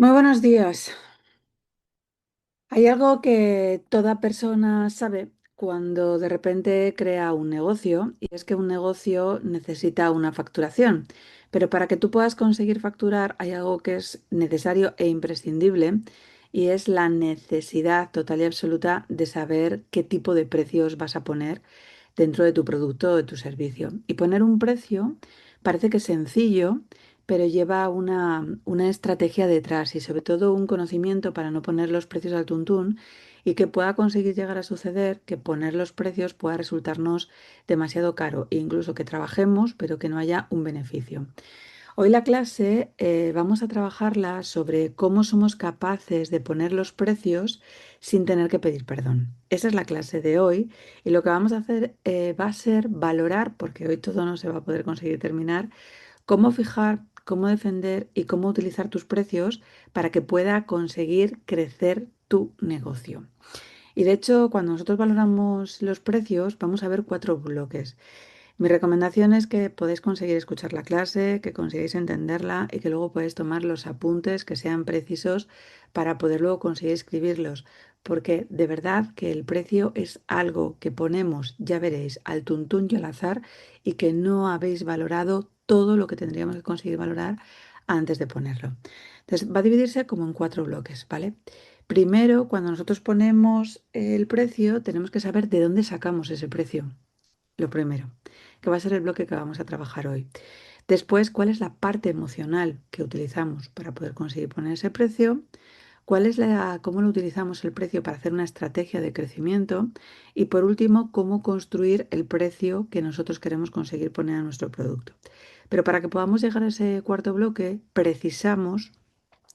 Muy buenos días. Hay algo que toda persona sabe cuando de repente crea un negocio y es que un negocio necesita una facturación. Pero para que tú puedas conseguir facturar hay algo que es necesario e imprescindible y es la necesidad total y absoluta de saber qué tipo de precios vas a poner dentro de tu producto o de tu servicio. Y poner un precio parece que es sencillo, pero lleva una estrategia detrás y sobre todo un conocimiento para no poner los precios al tuntún y que pueda conseguir llegar a suceder que poner los precios pueda resultarnos demasiado caro e incluso que trabajemos pero que no haya un beneficio. Hoy la clase vamos a trabajarla sobre cómo somos capaces de poner los precios sin tener que pedir perdón. Esa es la clase de hoy y lo que vamos a hacer va a ser valorar, porque hoy todo no se va a poder conseguir terminar, cómo fijar, cómo defender y cómo utilizar tus precios para que pueda conseguir crecer tu negocio. Y de hecho, cuando nosotros valoramos los precios, vamos a ver cuatro bloques. Mi recomendación es que podáis conseguir escuchar la clase, que consigáis entenderla y que luego podáis tomar los apuntes que sean precisos para poder luego conseguir escribirlos. Porque de verdad que el precio es algo que ponemos, ya veréis, al tuntún y al azar y que no habéis valorado todo lo que tendríamos que conseguir valorar antes de ponerlo. Entonces, va a dividirse como en cuatro bloques, ¿vale? Primero, cuando nosotros ponemos el precio, tenemos que saber de dónde sacamos ese precio. Lo primero, que va a ser el bloque que vamos a trabajar hoy. Después, cuál es la parte emocional que utilizamos para poder conseguir poner ese precio, cómo lo utilizamos el precio para hacer una estrategia de crecimiento y por último, cómo construir el precio que nosotros queremos conseguir poner a nuestro producto. Pero para que podamos llegar a ese cuarto bloque, precisamos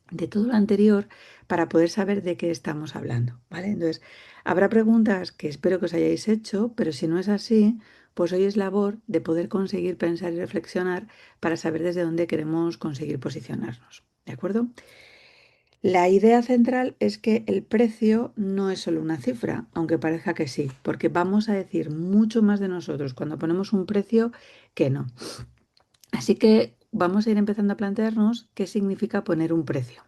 de todo lo anterior para poder saber de qué estamos hablando, ¿vale? Entonces, habrá preguntas que espero que os hayáis hecho, pero si no es así, pues hoy es labor de poder conseguir pensar y reflexionar para saber desde dónde queremos conseguir posicionarnos, ¿de acuerdo? La idea central es que el precio no es solo una cifra, aunque parezca que sí, porque vamos a decir mucho más de nosotros cuando ponemos un precio que no. Así que vamos a ir empezando a plantearnos qué significa poner un precio.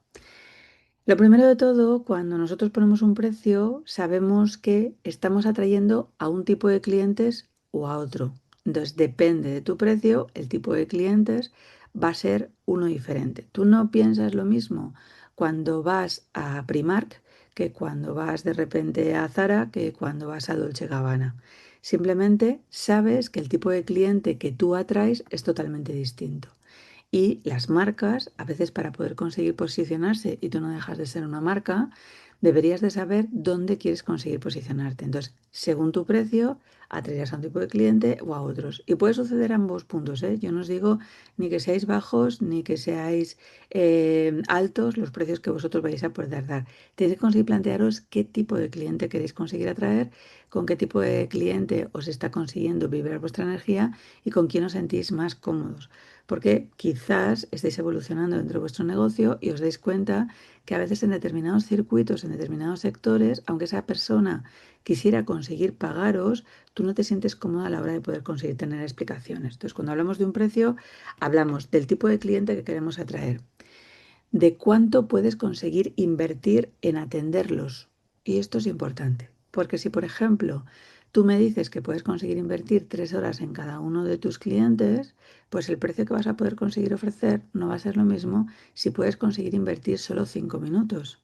Lo primero de todo, cuando nosotros ponemos un precio, sabemos que estamos atrayendo a un tipo de clientes o a otro. Entonces, depende de tu precio, el tipo de clientes va a ser uno diferente. Tú no piensas lo mismo cuando vas a Primark que cuando vas de repente a Zara que cuando vas a Dolce Gabbana. Simplemente sabes que el tipo de cliente que tú atraes es totalmente distinto. Y las marcas, a veces para poder conseguir posicionarse, y tú no dejas de ser una marca, deberías de saber dónde quieres conseguir posicionarte. Entonces, según tu precio, atraerás a un tipo de cliente o a otros. Y puede suceder a ambos puntos, ¿eh? Yo no os digo ni que seáis bajos ni que seáis altos los precios que vosotros vais a poder dar. Tenéis que conseguir plantearos qué tipo de cliente queréis conseguir atraer, con qué tipo de cliente os está consiguiendo vibrar vuestra energía y con quién os sentís más cómodos, porque quizás estéis evolucionando dentro de vuestro negocio y os dais cuenta que a veces en determinados circuitos, en determinados sectores, aunque esa persona quisiera conseguir pagaros, tú no te sientes cómoda a la hora de poder conseguir tener explicaciones. Entonces, cuando hablamos de un precio, hablamos del tipo de cliente que queremos atraer, de cuánto puedes conseguir invertir en atenderlos. Y esto es importante, porque si, por ejemplo, tú me dices que puedes conseguir invertir 3 horas en cada uno de tus clientes, pues el precio que vas a poder conseguir ofrecer no va a ser lo mismo si puedes conseguir invertir solo 5 minutos.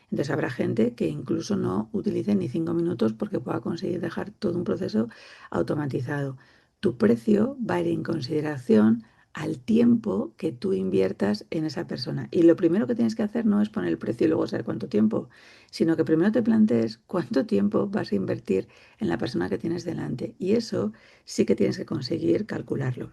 Entonces habrá gente que incluso no utilice ni 5 minutos porque pueda conseguir dejar todo un proceso automatizado. Tu precio va a ir en consideración al tiempo que tú inviertas en esa persona. Y lo primero que tienes que hacer no es poner el precio y luego saber cuánto tiempo, sino que primero te plantees cuánto tiempo vas a invertir en la persona que tienes delante. Y eso sí que tienes que conseguir calcularlo.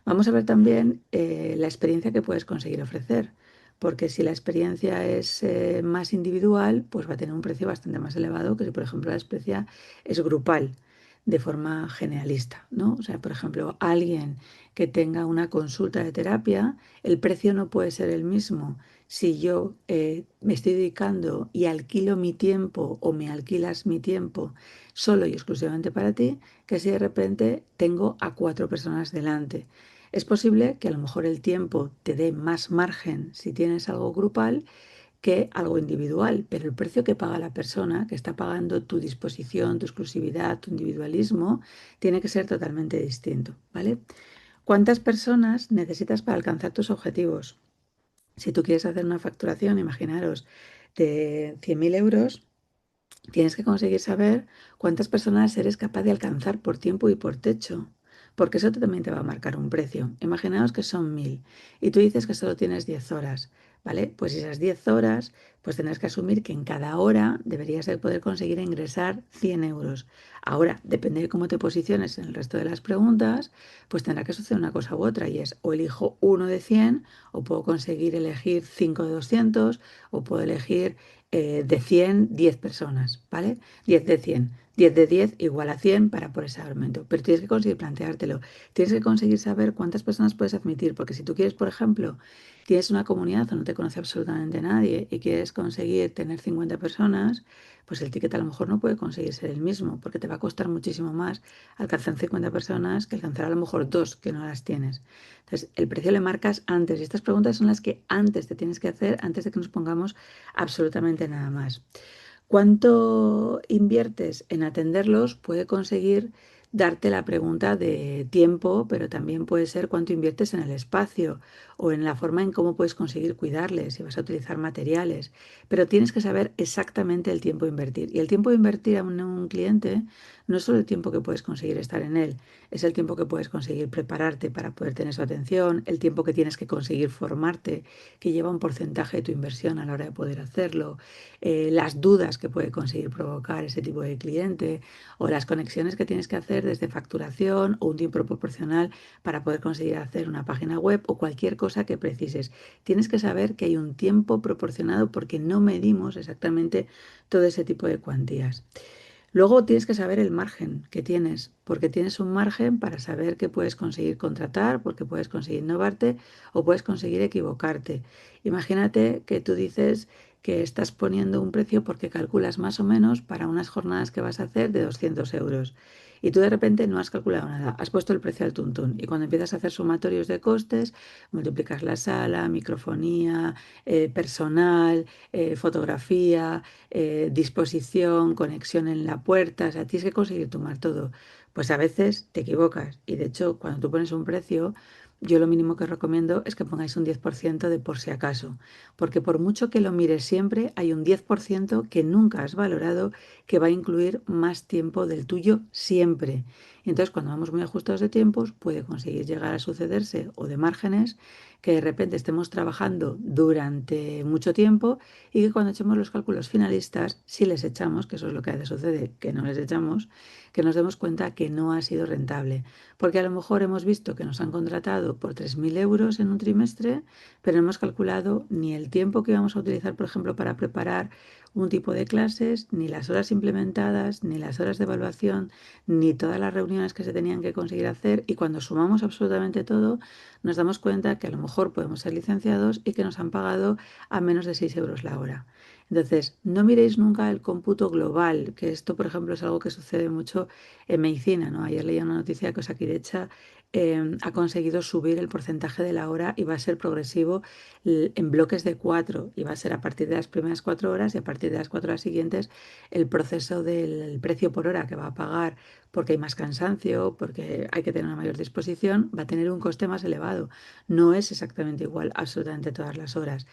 Vamos a ver también la experiencia que puedes conseguir ofrecer, porque si la experiencia es más individual, pues va a tener un precio bastante más elevado que si, por ejemplo, la experiencia es grupal, de forma generalista, ¿no? O sea, por ejemplo, alguien que tenga una consulta de terapia, el precio no puede ser el mismo si yo me estoy dedicando y alquilo mi tiempo o me alquilas mi tiempo solo y exclusivamente para ti, que si de repente tengo a 4 personas delante. Es posible que a lo mejor el tiempo te dé más margen si tienes algo grupal que algo individual, pero el precio que paga la persona, que está pagando tu disposición, tu exclusividad, tu individualismo, tiene que ser totalmente distinto, ¿vale? ¿Cuántas personas necesitas para alcanzar tus objetivos? Si tú quieres hacer una facturación, imaginaros, de 100.000 euros, tienes que conseguir saber cuántas personas eres capaz de alcanzar por tiempo y por techo, porque eso también te va a marcar un precio. Imaginaos que son 1.000 y tú dices que solo tienes 10 horas, ¿vale? Pues esas 10 horas, pues tendrás que asumir que en cada hora deberías de poder conseguir ingresar 100 euros. Ahora, depende de cómo te posiciones en el resto de las preguntas, pues tendrá que suceder una cosa u otra y es o elijo uno de 100 o puedo conseguir elegir 5 de 200 o puedo elegir de 100, 10 personas, ¿vale? 10 de 100. 10 de 10 igual a 100 para por ese aumento. Pero tienes que conseguir planteártelo. Tienes que conseguir saber cuántas personas puedes admitir. Porque si tú quieres, por ejemplo, tienes una comunidad o no te conoce absolutamente nadie y quieres conseguir tener 50 personas, pues el ticket a lo mejor no puede conseguir ser el mismo. Porque te va a costar muchísimo más alcanzar 50 personas que alcanzar a lo mejor dos que no las tienes. Entonces, el precio le marcas antes. Y estas preguntas son las que antes te tienes que hacer, antes de que nos pongamos absolutamente nada más. ¿Cuánto inviertes en atenderlos? Puede conseguir darte la pregunta de tiempo, pero también puede ser cuánto inviertes en el espacio o en la forma en cómo puedes conseguir cuidarles, si vas a utilizar materiales. Pero tienes que saber exactamente el tiempo a invertir. Y el tiempo de invertir a un cliente no es solo el tiempo que puedes conseguir estar en él, es el tiempo que puedes conseguir prepararte para poder tener su atención, el tiempo que tienes que conseguir formarte, que lleva un porcentaje de tu inversión a la hora de poder hacerlo, las dudas que puede conseguir provocar ese tipo de cliente o las conexiones que tienes que hacer desde facturación o un tiempo proporcional para poder conseguir hacer una página web o cualquier cosa que precises. Tienes que saber que hay un tiempo proporcionado porque no medimos exactamente todo ese tipo de cuantías. Luego tienes que saber el margen que tienes, porque tienes un margen para saber que puedes conseguir contratar, porque puedes conseguir innovarte o puedes conseguir equivocarte. Imagínate que tú dices que estás poniendo un precio porque calculas más o menos para unas jornadas que vas a hacer de 200 euros. Y tú de repente no has calculado nada, has puesto el precio al tuntún. Y cuando empiezas a hacer sumatorios de costes, multiplicas la sala, microfonía, personal, fotografía, disposición, conexión en la puerta, o sea, tienes que conseguir tomar todo. Pues a veces te equivocas y de hecho cuando tú pones un precio, yo lo mínimo que recomiendo es que pongáis un 10% de por si acaso, porque por mucho que lo mires siempre, hay un 10% que nunca has valorado que va a incluir más tiempo del tuyo siempre. Y entonces cuando vamos muy ajustados de tiempos, puede conseguir llegar a sucederse o de márgenes que de repente estemos trabajando durante mucho tiempo y que cuando echemos los cálculos finalistas, si les echamos, que eso es lo que a veces sucede, que no les echamos, que nos demos cuenta que no ha sido rentable. Porque a lo mejor hemos visto que nos han contratado por 3.000 euros en un trimestre, pero no hemos calculado ni el tiempo que íbamos a utilizar, por ejemplo, para preparar un tipo de clases, ni las horas implementadas, ni las horas de evaluación, ni todas las reuniones que se tenían que conseguir hacer. Y cuando sumamos absolutamente todo, nos damos cuenta que a lo mejor podemos ser licenciados y que nos han pagado a menos de 6 euros la hora. Entonces, no miréis nunca el cómputo global, que esto, por ejemplo, es algo que sucede mucho en medicina, ¿no? Ayer leía una noticia que Osakidetza ha conseguido subir el porcentaje de la hora y va a ser progresivo en bloques de 4 y va a ser a partir de las primeras 4 horas y a partir de las 4 horas siguientes el proceso del precio por hora que va a pagar porque hay más cansancio, porque hay que tener una mayor disposición, va a tener un coste más elevado. No es exactamente igual absolutamente todas las horas.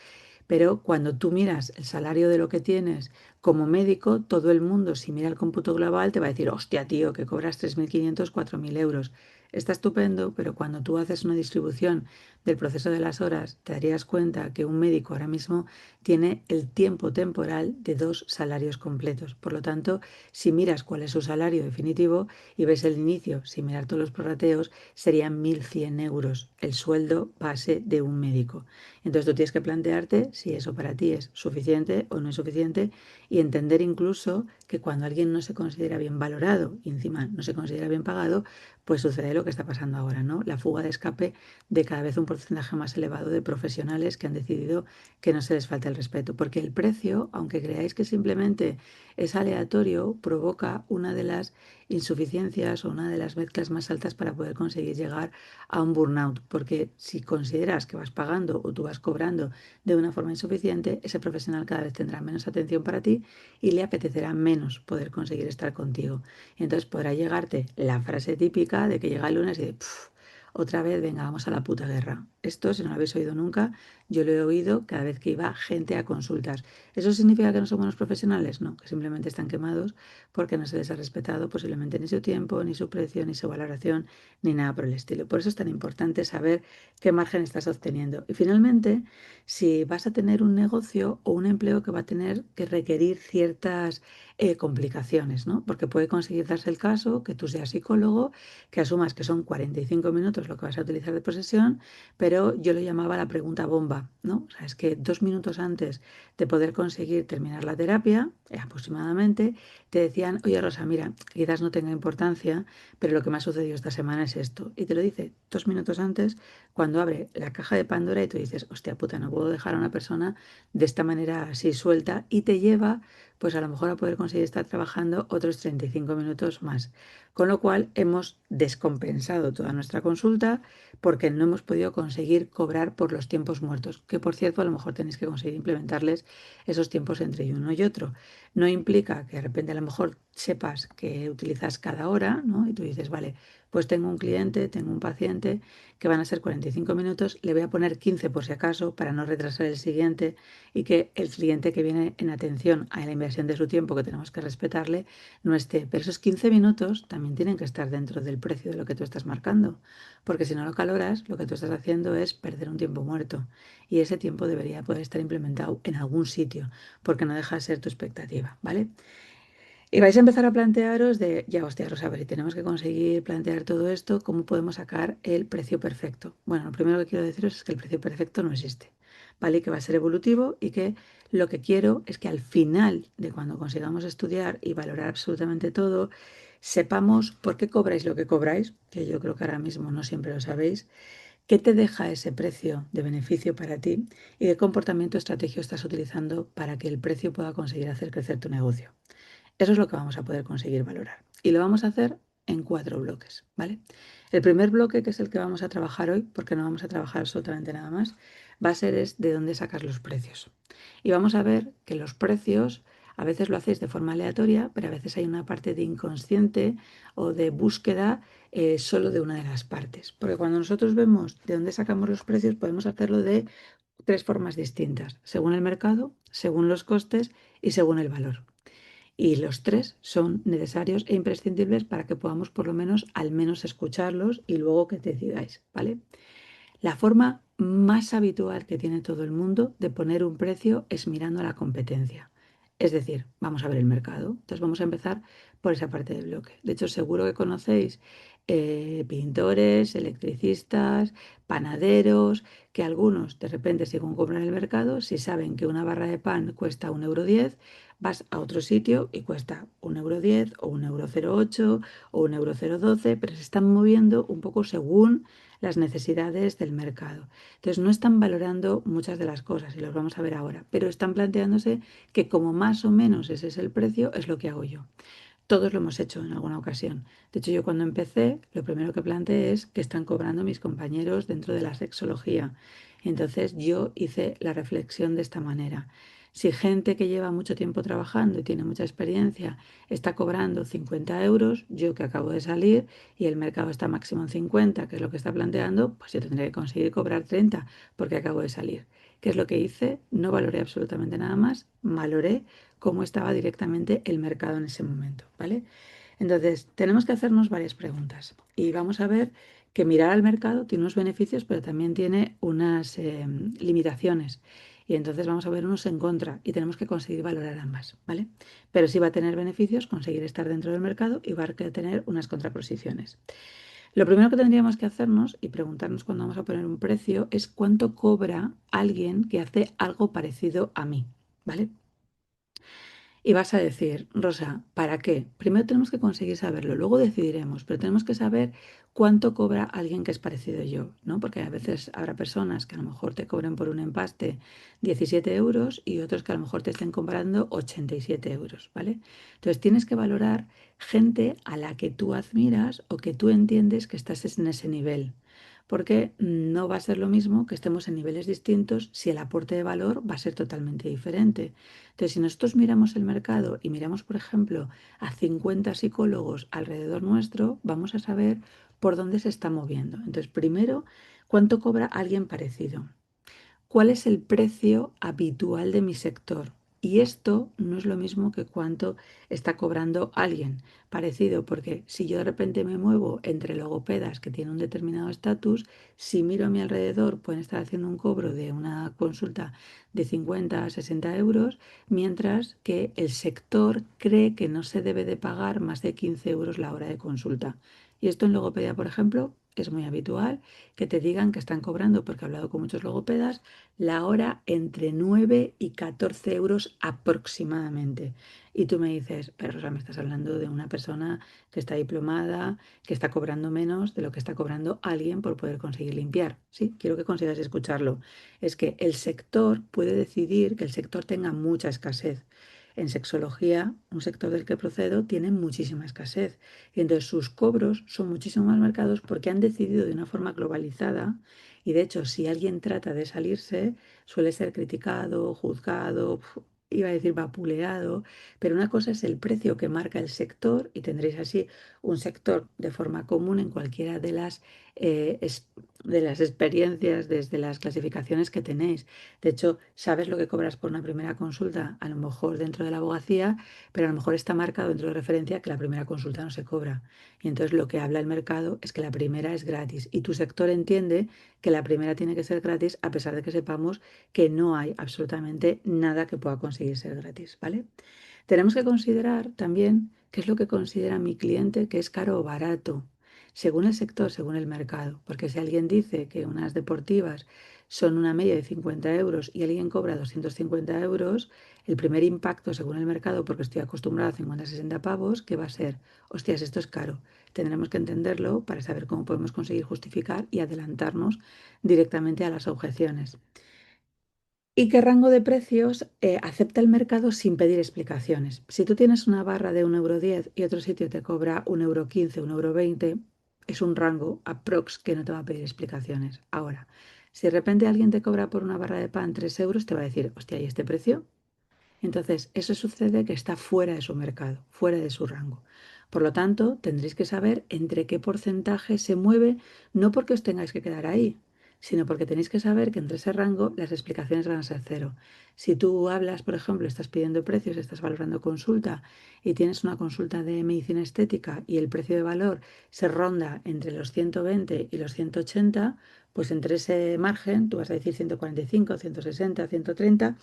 Pero cuando tú miras el salario de lo que tienes como médico, todo el mundo, si mira el cómputo global, te va a decir, hostia, tío, que cobras 3.500, 4.000 euros. Está estupendo, pero cuando tú haces una distribución del proceso de las horas, te darías cuenta que un médico ahora mismo tiene el tiempo temporal de dos salarios completos. Por lo tanto, si miras cuál es su salario definitivo y ves el inicio, sin mirar todos los prorrateos, serían 1.100 euros el sueldo base de un médico. Entonces tú tienes que plantearte si eso para ti es suficiente o no es suficiente y entender incluso que cuando alguien no se considera bien valorado y encima no se considera bien pagado, pues sucede lo que está pasando ahora, ¿no? La fuga de escape de cada vez un porcentaje más elevado de profesionales que han decidido que no se les falta el respeto, porque el precio, aunque creáis que simplemente es aleatorio, provoca una de las insuficiencias o una de las mezclas más altas para poder conseguir llegar a un burnout, porque si consideras que vas pagando o tú vas cobrando de una forma insuficiente, ese profesional cada vez tendrá menos atención para ti y le apetecerá menos poder conseguir estar contigo. Y entonces podrá llegarte la frase típica de que llega el lunes y de, "Puf, otra vez, venga, vamos a la puta guerra". Esto, si no lo habéis oído nunca, yo lo he oído cada vez que iba gente a consultas. ¿Eso significa que no son buenos profesionales? No, que simplemente están quemados porque no se les ha respetado posiblemente ni su tiempo, ni su precio, ni su valoración, ni nada por el estilo. Por eso es tan importante saber qué margen estás obteniendo. Y finalmente, si vas a tener un negocio o un empleo que va a tener que requerir ciertas complicaciones, ¿no? Porque puede conseguir darse el caso que tú seas psicólogo, que asumas que son 45 minutos lo que vas a utilizar de posesión, pero yo lo llamaba la pregunta bomba, ¿no? O sea, es que 2 minutos antes de poder conseguir terminar la terapia, aproximadamente, te decían, oye Rosa, mira, quizás no tenga importancia, pero lo que me ha sucedido esta semana es esto. Y te lo dice 2 minutos antes, cuando abre la caja de Pandora y tú dices, hostia puta, no puedo dejar a una persona de esta manera así suelta y te lleva, pues a lo mejor a poder conseguir estar trabajando otros 35 minutos más. Con lo cual hemos descompensado toda nuestra consulta porque no hemos podido conseguir cobrar por los tiempos muertos, que por cierto a lo mejor tenéis que conseguir implementarles esos tiempos entre uno y otro. No implica que de repente a lo mejor sepas que utilizas cada hora, ¿no? Y tú dices, vale, pues tengo un cliente, tengo un paciente que van a ser 45 minutos, le voy a poner 15 por si acaso para no retrasar el siguiente y que el cliente que viene en atención a la inversión de su tiempo que tenemos que respetarle no esté. Pero esos 15 minutos también tienen que estar dentro del precio de lo que tú estás marcando, porque si no lo caloras, lo que tú estás haciendo es perder un tiempo muerto y ese tiempo debería poder estar implementado en algún sitio, porque no deja de ser tu expectativa, ¿vale? Y vais a empezar a plantearos de, ya hostia, Rosa, a ver, si tenemos que conseguir plantear todo esto, ¿cómo podemos sacar el precio perfecto? Bueno, lo primero que quiero deciros es que el precio perfecto no existe, ¿vale? Y que va a ser evolutivo y que lo que quiero es que al final de cuando consigamos estudiar y valorar absolutamente todo, sepamos por qué cobráis lo que cobráis, que yo creo que ahora mismo no siempre lo sabéis, qué te deja ese precio de beneficio para ti y qué comportamiento estratégico estás utilizando para que el precio pueda conseguir hacer crecer tu negocio. Eso es lo que vamos a poder conseguir valorar. Y lo vamos a hacer en 4 bloques, ¿vale? El primer bloque, que es el que vamos a trabajar hoy, porque no vamos a trabajar absolutamente nada más, va a ser es de dónde sacas los precios. Y vamos a ver que los precios a veces lo hacéis de forma aleatoria, pero a veces hay una parte de inconsciente o de búsqueda solo de una de las partes. Porque cuando nosotros vemos de dónde sacamos los precios, podemos hacerlo de 3 formas distintas, según el mercado, según los costes y según el valor. Y los tres son necesarios e imprescindibles para que podamos por lo menos al menos escucharlos y luego que decidáis, ¿vale? La forma más habitual que tiene todo el mundo de poner un precio es mirando a la competencia. Es decir, vamos a ver el mercado. Entonces vamos a empezar por esa parte del bloque. De hecho, seguro que conocéis pintores, electricistas, panaderos, que algunos de repente según compran el mercado, si saben que una barra de pan cuesta 1,10 € vas a otro sitio y cuesta 1,10 € o 1,08 € o 1,012 €, pero se están moviendo un poco según las necesidades del mercado. Entonces no están valorando muchas de las cosas y los vamos a ver ahora, pero están planteándose que como más o menos ese es el precio, es lo que hago yo. Todos lo hemos hecho en alguna ocasión. De hecho, yo cuando empecé, lo primero que planteé es que están cobrando mis compañeros dentro de la sexología. Entonces yo hice la reflexión de esta manera. Si gente que lleva mucho tiempo trabajando y tiene mucha experiencia está cobrando 50 euros, yo que acabo de salir y el mercado está máximo en 50, que es lo que está planteando, pues yo tendré que conseguir cobrar 30 porque acabo de salir. ¿Qué es lo que hice? No valoré absolutamente nada más, valoré cómo estaba directamente el mercado en ese momento, ¿vale? Entonces, tenemos que hacernos varias preguntas y vamos a ver que mirar al mercado tiene unos beneficios, pero también tiene unas limitaciones. Y entonces vamos a ver unos en contra y tenemos que conseguir valorar ambas, ¿vale? Pero sí va a tener beneficios conseguir estar dentro del mercado y va a tener unas contraposiciones. Lo primero que tendríamos que hacernos y preguntarnos cuando vamos a poner un precio es cuánto cobra alguien que hace algo parecido a mí, ¿vale? Y vas a decir, Rosa, ¿para qué? Primero tenemos que conseguir saberlo, luego decidiremos, pero tenemos que saber cuánto cobra alguien que es parecido yo, ¿no? Porque a veces habrá personas que a lo mejor te cobren por un empaste 17 euros y otros que a lo mejor te estén cobrando 87 euros, ¿vale? Entonces tienes que valorar gente a la que tú admiras o que tú entiendes que estás en ese nivel. Porque no va a ser lo mismo que estemos en niveles distintos si el aporte de valor va a ser totalmente diferente. Entonces, si nosotros miramos el mercado y miramos, por ejemplo, a 50 psicólogos alrededor nuestro, vamos a saber por dónde se está moviendo. Entonces, primero, ¿cuánto cobra alguien parecido? ¿Cuál es el precio habitual de mi sector? Y esto no es lo mismo que cuánto está cobrando alguien parecido, porque si yo de repente me muevo entre logopedas que tienen un determinado estatus, si miro a mi alrededor pueden estar haciendo un cobro de una consulta de 50 a 60 euros, mientras que el sector cree que no se debe de pagar más de 15 euros la hora de consulta. Y esto en logopedia, por ejemplo, es muy habitual que te digan que están cobrando, porque he hablado con muchos logopedas, la hora entre 9 y 14 euros aproximadamente. Y tú me dices, pero Rosa, me estás hablando de una persona que está diplomada, que está cobrando menos de lo que está cobrando alguien por poder conseguir limpiar. Sí, quiero que consigas escucharlo. Es que el sector puede decidir que el sector tenga mucha escasez. En sexología, un sector del que procedo tiene muchísima escasez. Y entonces sus cobros son muchísimo más marcados porque han decidido de una forma globalizada y de hecho, si alguien trata de salirse, suele ser criticado, juzgado, iba a decir vapuleado, pero una cosa es el precio que marca el sector y tendréis así un sector de forma común en cualquiera eh, es- de las experiencias, desde las clasificaciones que tenéis. De hecho, sabes lo que cobras por una primera consulta, a lo mejor dentro de la abogacía, pero a lo mejor está marcado dentro de referencia que la primera consulta no se cobra. Y entonces lo que habla el mercado es que la primera es gratis y tu sector entiende que la primera tiene que ser gratis a pesar de que sepamos que no hay absolutamente nada que pueda conseguir ser gratis, ¿vale? Tenemos que considerar también qué es lo que considera mi cliente que es caro o barato, según el sector, según el mercado, porque si alguien dice que unas deportivas son una media de 50 euros y alguien cobra 250 euros, el primer impacto según el mercado, porque estoy acostumbrado a 50, 60 pavos, que va a ser, hostias, esto es caro. Tendremos que entenderlo para saber cómo podemos conseguir justificar y adelantarnos directamente a las objeciones. ¿Y qué rango de precios acepta el mercado sin pedir explicaciones? Si tú tienes una barra de 1,10 € y otro sitio te cobra 1,15 €, 1,20 €, es un rango aprox que no te va a pedir explicaciones. Ahora, si de repente alguien te cobra por una barra de pan 3 euros, te va a decir, hostia, ¿y este precio? Entonces, eso sucede que está fuera de su mercado, fuera de su rango. Por lo tanto, tendréis que saber entre qué porcentaje se mueve, no porque os tengáis que quedar ahí, sino porque tenéis que saber que entre ese rango las explicaciones van a ser cero. Si tú hablas, por ejemplo, estás pidiendo precios, estás valorando consulta y tienes una consulta de medicina estética y el precio de valor se ronda entre los 120 y los 180, pues entre ese margen tú vas a decir 145, 160, 130,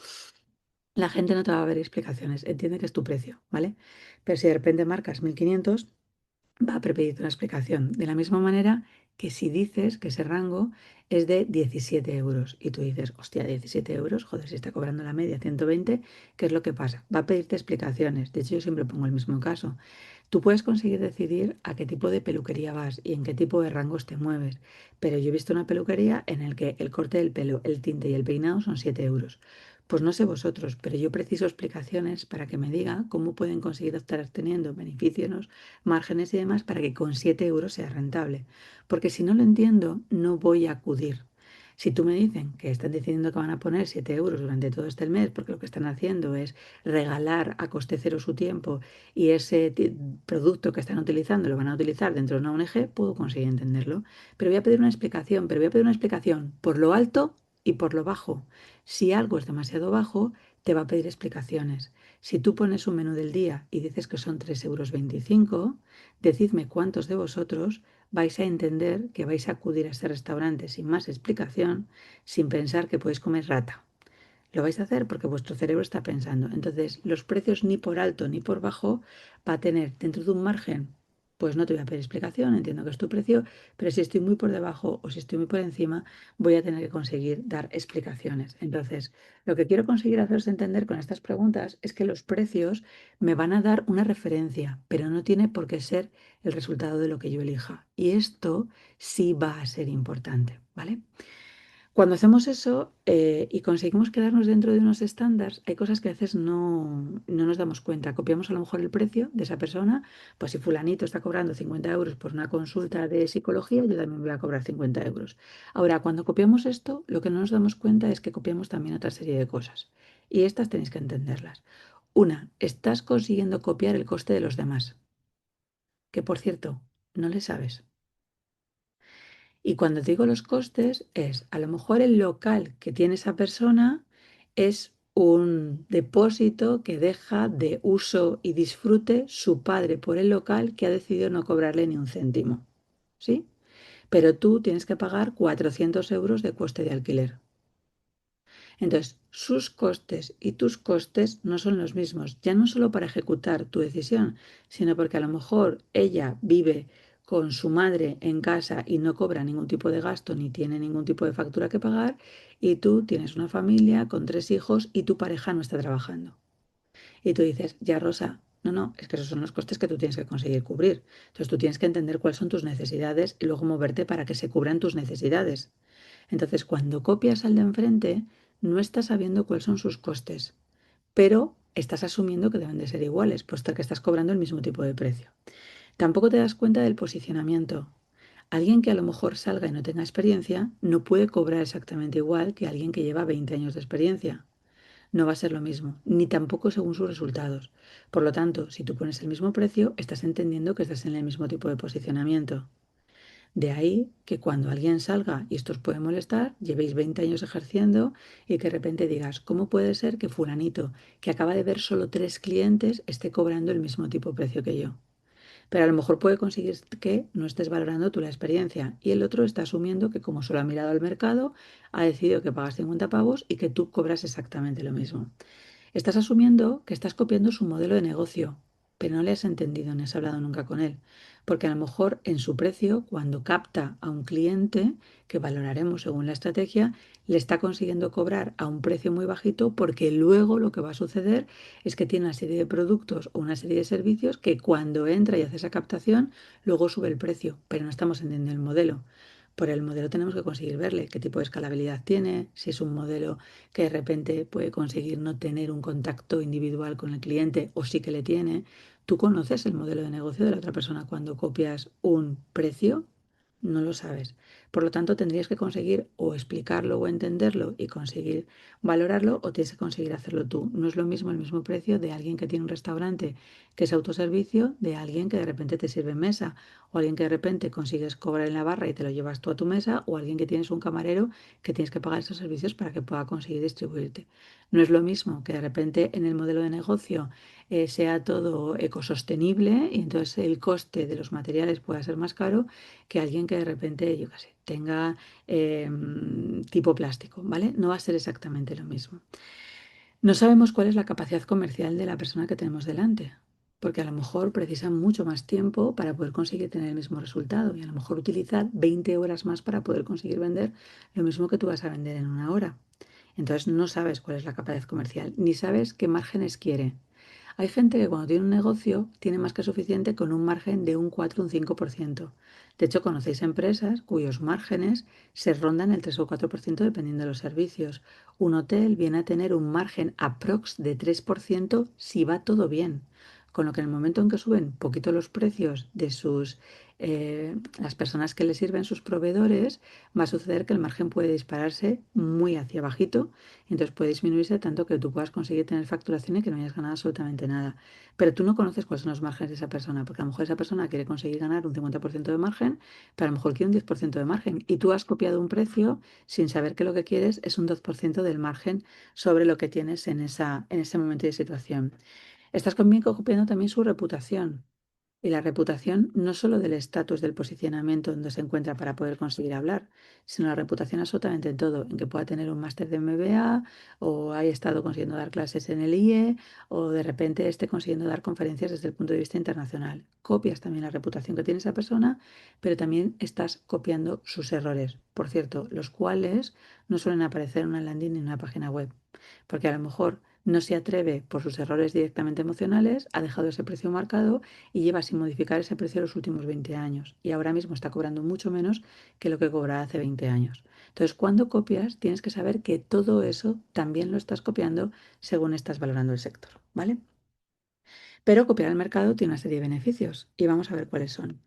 la gente no te va a ver explicaciones, entiende que es tu precio, ¿vale? Pero si de repente marcas 1.500, va a pedirte una explicación. De la misma manera que si dices que ese rango es de 17 euros y tú dices, hostia, 17 euros, joder, si está cobrando la media 120, ¿qué es lo que pasa? Va a pedirte explicaciones. De hecho, yo siempre pongo el mismo caso. Tú puedes conseguir decidir a qué tipo de peluquería vas y en qué tipo de rangos te mueves, pero yo he visto una peluquería en el que el corte del pelo, el tinte y el peinado son 7 euros. Pues no sé vosotros, pero yo preciso explicaciones para que me diga cómo pueden conseguir estar teniendo beneficios, márgenes y demás para que con 7 euros sea rentable. Porque si no lo entiendo, no voy a acudir. Si tú me dicen que están diciendo que van a poner 7 euros durante todo este mes, porque lo que están haciendo es regalar a coste cero su tiempo y ese producto que están utilizando lo van a utilizar dentro de una ONG, puedo conseguir entenderlo. Pero voy a pedir una explicación, pero voy a pedir una explicación por lo alto y por lo bajo. Si algo es demasiado bajo, te va a pedir explicaciones. Si tú pones un menú del día y dices que son 3,25 €, decidme cuántos de vosotros vais a entender que vais a acudir a ese restaurante sin más explicación, sin pensar que podéis comer rata. Lo vais a hacer porque vuestro cerebro está pensando. Entonces, los precios ni por alto ni por bajo va a tener dentro de un margen. pues no te voy a pedir explicación, entiendo que es tu precio, pero si estoy muy por debajo o si estoy muy por encima, voy a tener que conseguir dar explicaciones. Entonces, lo que quiero conseguir haceros entender con estas preguntas es que los precios me van a dar una referencia, pero no tiene por qué ser el resultado de lo que yo elija. Y esto sí va a ser importante, ¿vale? Cuando hacemos eso y conseguimos quedarnos dentro de unos estándares, hay cosas que a veces no nos damos cuenta. Copiamos a lo mejor el precio de esa persona, pues si fulanito está cobrando 50 euros por una consulta de psicología, yo también voy a cobrar 50 euros. Ahora, cuando copiamos esto, lo que no nos damos cuenta es que copiamos también otra serie de cosas. Y estas tenéis que entenderlas. Una, estás consiguiendo copiar el coste de los demás, que por cierto, no le sabes. Y cuando digo los costes es, a lo mejor el local que tiene esa persona es un depósito que deja de uso y disfrute su padre por el local que ha decidido no cobrarle ni un céntimo. ¿Sí? Pero tú tienes que pagar 400 euros de coste de alquiler. Entonces, sus costes y tus costes no son los mismos, ya no solo para ejecutar tu decisión, sino porque a lo mejor ella vive con su madre en casa y no cobra ningún tipo de gasto ni tiene ningún tipo de factura que pagar, y tú tienes una familia con 3 hijos y tu pareja no está trabajando. Y tú dices, ya Rosa, no, no, es que esos son los costes que tú tienes que conseguir cubrir. Entonces tú tienes que entender cuáles son tus necesidades y luego moverte para que se cubran tus necesidades. Entonces, cuando copias al de enfrente, no estás sabiendo cuáles son sus costes, pero estás asumiendo que deben de ser iguales, puesto que estás cobrando el mismo tipo de precio. Tampoco te das cuenta del posicionamiento. Alguien que a lo mejor salga y no tenga experiencia no puede cobrar exactamente igual que alguien que lleva 20 años de experiencia. No va a ser lo mismo, ni tampoco según sus resultados. Por lo tanto, si tú pones el mismo precio, estás entendiendo que estás en el mismo tipo de posicionamiento. De ahí que cuando alguien salga, y esto os puede molestar, llevéis 20 años ejerciendo y que de repente digas, ¿cómo puede ser que fulanito, que acaba de ver solo 3 clientes, esté cobrando el mismo tipo de precio que yo? Pero a lo mejor puede conseguir que no estés valorando tú la experiencia y el otro está asumiendo que como solo ha mirado al mercado, ha decidido que pagas 50 pavos y que tú cobras exactamente lo mismo. Estás asumiendo que estás copiando su modelo de negocio, pero no le has entendido ni has hablado nunca con él. Porque a lo mejor en su precio, cuando capta a un cliente, que valoraremos según la estrategia, le está consiguiendo cobrar a un precio muy bajito porque luego lo que va a suceder es que tiene una serie de productos o una serie de servicios que cuando entra y hace esa captación, luego sube el precio, pero no estamos entendiendo el modelo. Por el modelo tenemos que conseguir verle qué tipo de escalabilidad tiene, si es un modelo que de repente puede conseguir no tener un contacto individual con el cliente o sí que le tiene. ¿Tú conoces el modelo de negocio de la otra persona cuando copias un precio? No lo sabes. Por lo tanto, tendrías que conseguir o explicarlo o entenderlo y conseguir valorarlo o tienes que conseguir hacerlo tú. No es lo mismo el mismo precio de alguien que tiene un restaurante que es autoservicio de alguien que de repente te sirve en mesa o alguien que de repente consigues cobrar en la barra y te lo llevas tú a tu mesa o alguien que tienes un camarero que tienes que pagar esos servicios para que pueda conseguir distribuirte. No es lo mismo que de repente en el modelo de negocio sea todo ecosostenible y entonces el coste de los materiales pueda ser más caro que alguien que de repente, yo qué sé, tenga tipo plástico, ¿vale? No va a ser exactamente lo mismo. No sabemos cuál es la capacidad comercial de la persona que tenemos delante, porque a lo mejor precisa mucho más tiempo para poder conseguir tener el mismo resultado y a lo mejor utilizar 20 horas más para poder conseguir vender lo mismo que tú vas a vender en una hora. Entonces no sabes cuál es la capacidad comercial, ni sabes qué márgenes quiere. Hay gente que cuando tiene un negocio tiene más que suficiente con un margen de un 4 o un 5%. De hecho, conocéis empresas cuyos márgenes se rondan el 3 o 4% dependiendo de los servicios. Un hotel viene a tener un margen aprox de 3% si va todo bien. Con lo que en el momento en que suben poquito los precios de las personas que le sirven sus proveedores, va a suceder que el margen puede dispararse muy hacia bajito y entonces puede disminuirse tanto que tú puedas conseguir tener facturación y que no hayas ganado absolutamente nada. Pero tú no conoces cuáles son los márgenes de esa persona, porque a lo mejor esa persona quiere conseguir ganar un 50% de margen, pero a lo mejor quiere un 10% de margen. Y tú has copiado un precio sin saber que lo que quieres es un 2% del margen sobre lo que tienes en ese momento de situación. Estás conmigo copiando también su reputación. Y la reputación no solo del estatus del posicionamiento donde se encuentra para poder conseguir hablar, sino la reputación absolutamente en todo, en que pueda tener un máster de MBA o haya estado consiguiendo dar clases en el IE o de repente esté consiguiendo dar conferencias desde el punto de vista internacional. Copias también la reputación que tiene esa persona, pero también estás copiando sus errores, por cierto, los cuales no suelen aparecer en una landing ni en una página web, porque a lo mejor no se atreve por sus errores directamente emocionales, ha dejado ese precio marcado y lleva sin modificar ese precio los últimos 20 años y ahora mismo está cobrando mucho menos que lo que cobraba hace 20 años. Entonces, cuando copias, tienes que saber que todo eso también lo estás copiando según estás valorando el sector, ¿vale? Pero copiar el mercado tiene una serie de beneficios y vamos a ver cuáles son.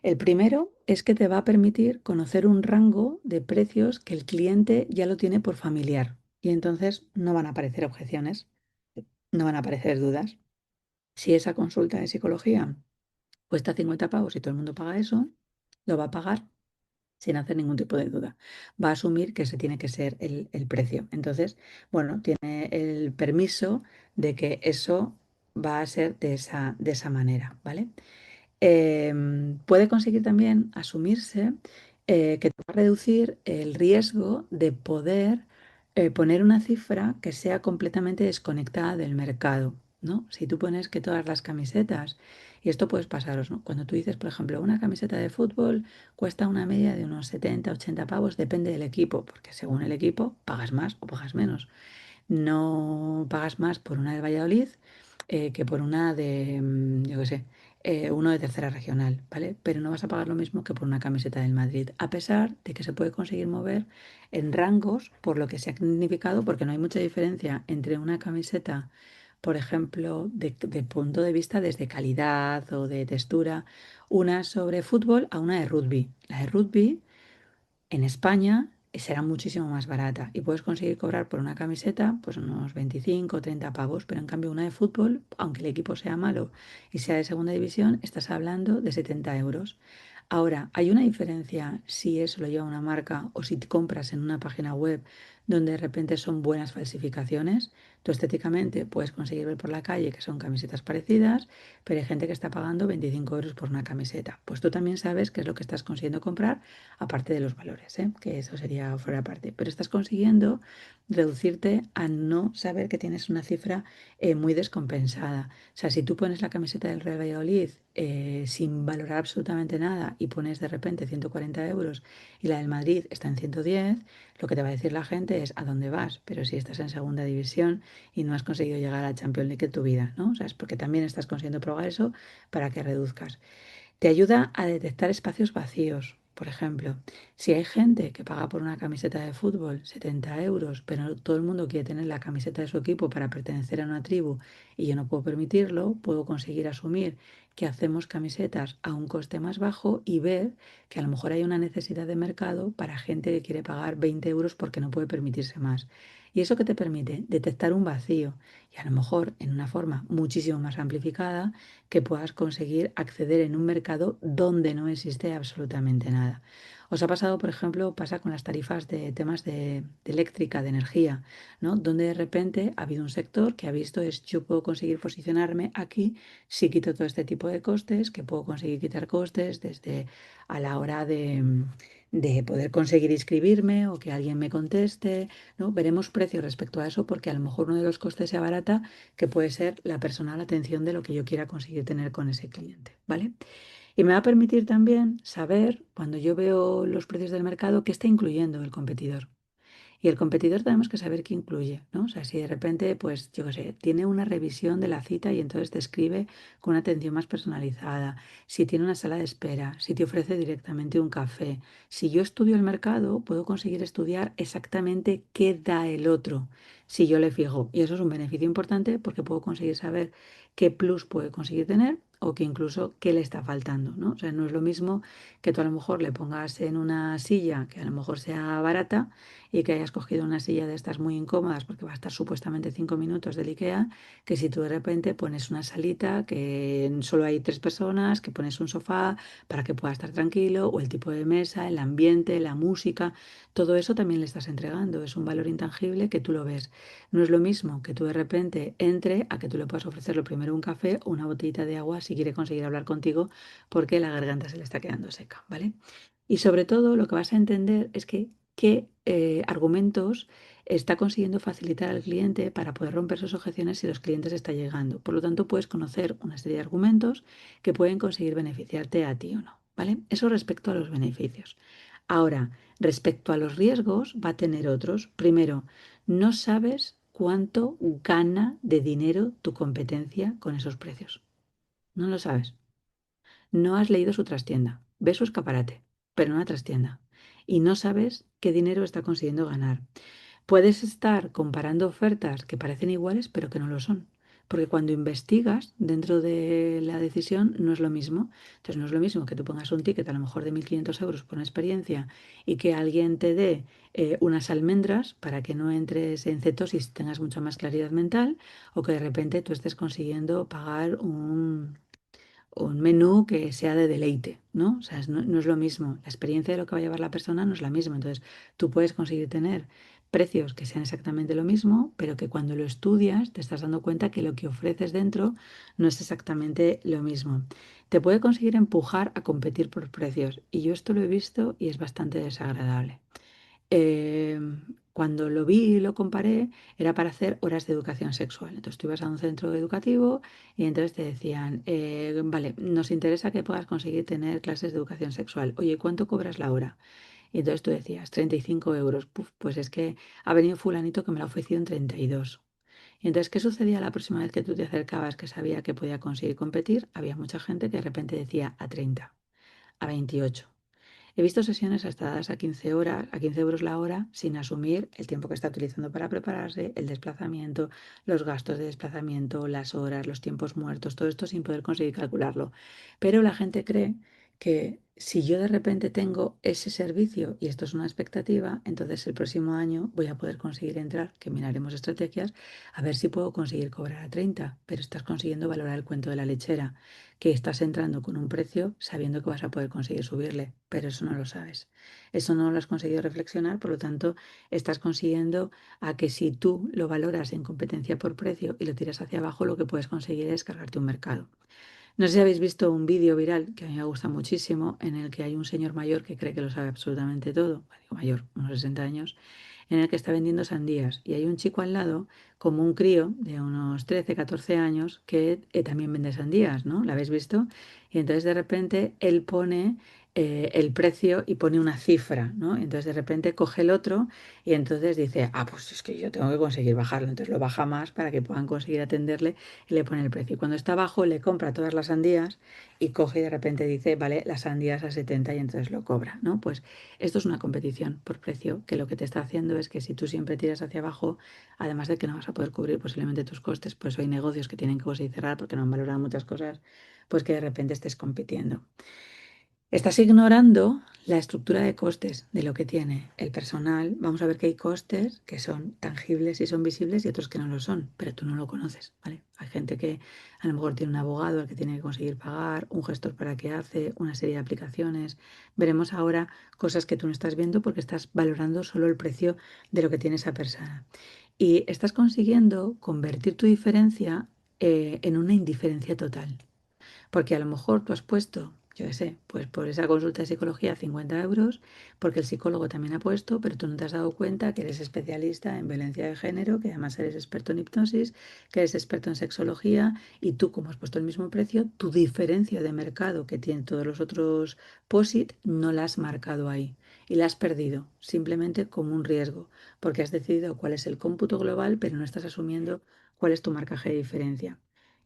El primero es que te va a permitir conocer un rango de precios que el cliente ya lo tiene por familiar y entonces no van a aparecer objeciones, no van a aparecer dudas. Si esa consulta de psicología cuesta 50 pavos y todo el mundo paga eso, lo va a pagar sin hacer ningún tipo de duda. Va a asumir que ese tiene que ser el precio. Entonces, bueno, tiene el permiso de que eso va a ser de esa manera, ¿vale? Puede conseguir también asumirse que te va a reducir el riesgo de poder poner una cifra que sea completamente desconectada del mercado, ¿no? Si tú pones que todas las camisetas, y esto puedes pasaros, ¿no? Cuando tú dices, por ejemplo, una camiseta de fútbol cuesta una media de unos 70, 80 pavos, depende del equipo, porque según el equipo pagas más o pagas menos. No pagas más por una del Valladolid que por una de, yo qué sé, uno de tercera regional, ¿vale? Pero no vas a pagar lo mismo que por una camiseta del Madrid, a pesar de que se puede conseguir mover en rangos por lo que se ha significado, porque no hay mucha diferencia entre una camiseta, por ejemplo, de punto de vista desde calidad o de textura, una sobre fútbol a una de rugby. La de rugby en España será muchísimo más barata y puedes conseguir cobrar por una camiseta pues unos 25 o 30 pavos, pero en cambio una de fútbol, aunque el equipo sea malo y sea de segunda división, estás hablando de 70 euros. Ahora, hay una diferencia si eso lo lleva una marca o si te compras en una página web donde de repente son buenas falsificaciones. Tú estéticamente puedes conseguir ver por la calle que son camisetas parecidas, pero hay gente que está pagando 25 euros por una camiseta. Pues tú también sabes qué es lo que estás consiguiendo comprar aparte de los valores, ¿eh? Que eso sería fuera parte, pero estás consiguiendo reducirte a no saber que tienes una cifra muy descompensada. O sea, si tú pones la camiseta del Real Valladolid sin valorar absolutamente nada y pones de repente 140 euros y la del Madrid está en 110, lo que te va a decir la gente es a dónde vas, pero si estás en segunda división y no has conseguido llegar a la Champions League en tu vida, ¿no? O sea, es porque también estás consiguiendo probar eso para que reduzcas. Te ayuda a detectar espacios vacíos. Por ejemplo, si hay gente que paga por una camiseta de fútbol 70 euros, pero todo el mundo quiere tener la camiseta de su equipo para pertenecer a una tribu y yo no puedo permitirlo, puedo conseguir asumir que hacemos camisetas a un coste más bajo y ver que a lo mejor hay una necesidad de mercado para gente que quiere pagar 20 euros porque no puede permitirse más. ¿Y eso que te permite? Detectar un vacío y a lo mejor en una forma muchísimo más amplificada que puedas conseguir acceder en un mercado donde no existe absolutamente nada. ¿Os ha pasado, por ejemplo, pasa con las tarifas de temas de eléctrica, de energía, ¿no? Donde de repente ha habido un sector que ha visto es yo puedo conseguir posicionarme aquí si quito todo este tipo de costes, que puedo conseguir quitar costes desde a la hora de poder conseguir inscribirme o que alguien me conteste, ¿no? Veremos precios respecto a eso porque a lo mejor uno de los costes se abarata que puede ser la personal atención de lo que yo quiera conseguir tener con ese cliente, ¿vale? Y me va a permitir también saber, cuando yo veo los precios del mercado, qué está incluyendo el competidor. Y el competidor tenemos que saber qué incluye, ¿no? O sea, si de repente, pues yo qué sé, tiene una revisión de la cita y entonces te escribe con una atención más personalizada, si tiene una sala de espera, si te ofrece directamente un café. Si yo estudio el mercado, puedo conseguir estudiar exactamente qué da el otro, si yo le fijo. Y eso es un beneficio importante porque puedo conseguir saber qué plus puede conseguir tener o que incluso qué le está faltando, ¿no? O sea, no es lo mismo que tú a lo mejor le pongas en una silla que a lo mejor sea barata y que hayas cogido una silla de estas muy incómodas porque va a estar supuestamente 5 minutos del IKEA, que si tú de repente pones una salita que solo hay tres personas, que pones un sofá para que pueda estar tranquilo, o el tipo de mesa, el ambiente, la música, todo eso también le estás entregando, es un valor intangible que tú lo ves. No es lo mismo que tú de repente entre a que tú le puedas ofrecer lo primero un café o una botellita de agua si quiere conseguir hablar contigo porque la garganta se le está quedando seca, ¿vale? Y sobre todo lo que vas a entender es que qué argumentos está consiguiendo facilitar al cliente para poder romper sus objeciones si los clientes están llegando. Por lo tanto, puedes conocer una serie de argumentos que pueden conseguir beneficiarte a ti o no, ¿vale? Eso respecto a los beneficios. Ahora, respecto a los riesgos, va a tener otros. Primero, no sabes cuánto gana de dinero tu competencia con esos precios. No lo sabes. No has leído su trastienda. Ves su escaparate, pero no la trastienda. Y no sabes qué dinero está consiguiendo ganar. Puedes estar comparando ofertas que parecen iguales, pero que no lo son. Porque cuando investigas dentro de la decisión no es lo mismo. Entonces no es lo mismo que tú pongas un ticket a lo mejor de 1.500 euros por una experiencia y que alguien te dé unas almendras para que no entres en cetosis y tengas mucha más claridad mental, o que de repente tú estés consiguiendo pagar un menú que sea de deleite, ¿no? O sea, no es lo mismo. La experiencia de lo que va a llevar la persona no es la misma. Entonces, tú puedes conseguir tener precios que sean exactamente lo mismo, pero que cuando lo estudias te estás dando cuenta que lo que ofreces dentro no es exactamente lo mismo. Te puede conseguir empujar a competir por precios. Y yo esto lo he visto y es bastante desagradable. Eh, Cuando lo vi y lo comparé, era para hacer horas de educación sexual. Entonces tú ibas a un centro educativo y entonces te decían, vale, nos interesa que puedas conseguir tener clases de educación sexual. Oye, ¿cuánto cobras la hora? Y entonces tú decías, 35 euros. Puf, pues es que ha venido fulanito que me lo ha ofrecido en 32. Y entonces, ¿qué sucedía la próxima vez que tú te acercabas que sabía que podía conseguir competir? Había mucha gente que de repente decía a 30, a 28. He visto sesiones hasta dadas a 15 horas, a 15 euros la hora, sin asumir el tiempo que está utilizando para prepararse, el desplazamiento, los gastos de desplazamiento, las horas, los tiempos muertos, todo esto sin poder conseguir calcularlo. Pero la gente cree que si yo de repente tengo ese servicio y esto es una expectativa, entonces el próximo año voy a poder conseguir entrar, que miraremos estrategias, a ver si puedo conseguir cobrar a 30, pero estás consiguiendo valorar el cuento de la lechera, que estás entrando con un precio sabiendo que vas a poder conseguir subirle, pero eso no lo sabes. Eso no lo has conseguido reflexionar, por lo tanto, estás consiguiendo a que si tú lo valoras en competencia por precio y lo tiras hacia abajo, lo que puedes conseguir es cargarte un mercado. No sé si habéis visto un vídeo viral que a mí me gusta muchísimo, en el que hay un señor mayor que cree que lo sabe absolutamente todo, bueno, digo mayor, unos 60 años, en el que está vendiendo sandías. Y hay un chico al lado, como un crío de unos 13 14 años, que también vende sandías, ¿no? ¿La habéis visto? Y entonces de repente él pone el precio y pone una cifra, ¿no? Y entonces de repente coge el otro y entonces dice, ah, pues es que yo tengo que conseguir bajarlo. Entonces lo baja más para que puedan conseguir atenderle y le pone el precio. Y cuando está abajo le compra todas las sandías y coge y de repente dice, vale, las sandías a 70 y entonces lo cobra, ¿no? Pues esto es una competición por precio, que lo que te está haciendo es que si tú siempre tiras hacia abajo, además de que no vas a poder cubrir posiblemente tus costes, pues hay negocios que tienen que conseguir cerrar porque no han valorado muchas cosas, pues que de repente estés compitiendo. Estás ignorando la estructura de costes de lo que tiene el personal. Vamos a ver que hay costes que son tangibles y son visibles y otros que no lo son, pero tú no lo conoces, ¿vale? Hay gente que a lo mejor tiene un abogado al que tiene que conseguir pagar, un gestor para que hace, una serie de aplicaciones. Veremos ahora cosas que tú no estás viendo porque estás valorando solo el precio de lo que tiene esa persona. Y estás consiguiendo convertir tu diferencia en una indiferencia total. Porque a lo mejor tú has puesto, yo qué sé, pues por esa consulta de psicología 50 euros, porque el psicólogo también ha puesto, pero tú no te has dado cuenta que eres especialista en violencia de género, que además eres experto en hipnosis, que eres experto en sexología, y tú, como has puesto el mismo precio, tu diferencia de mercado que tienen todos los otros POSIT no la has marcado ahí. Y la has perdido, simplemente como un riesgo, porque has decidido cuál es el cómputo global, pero no estás asumiendo cuál es tu marcaje de diferencia.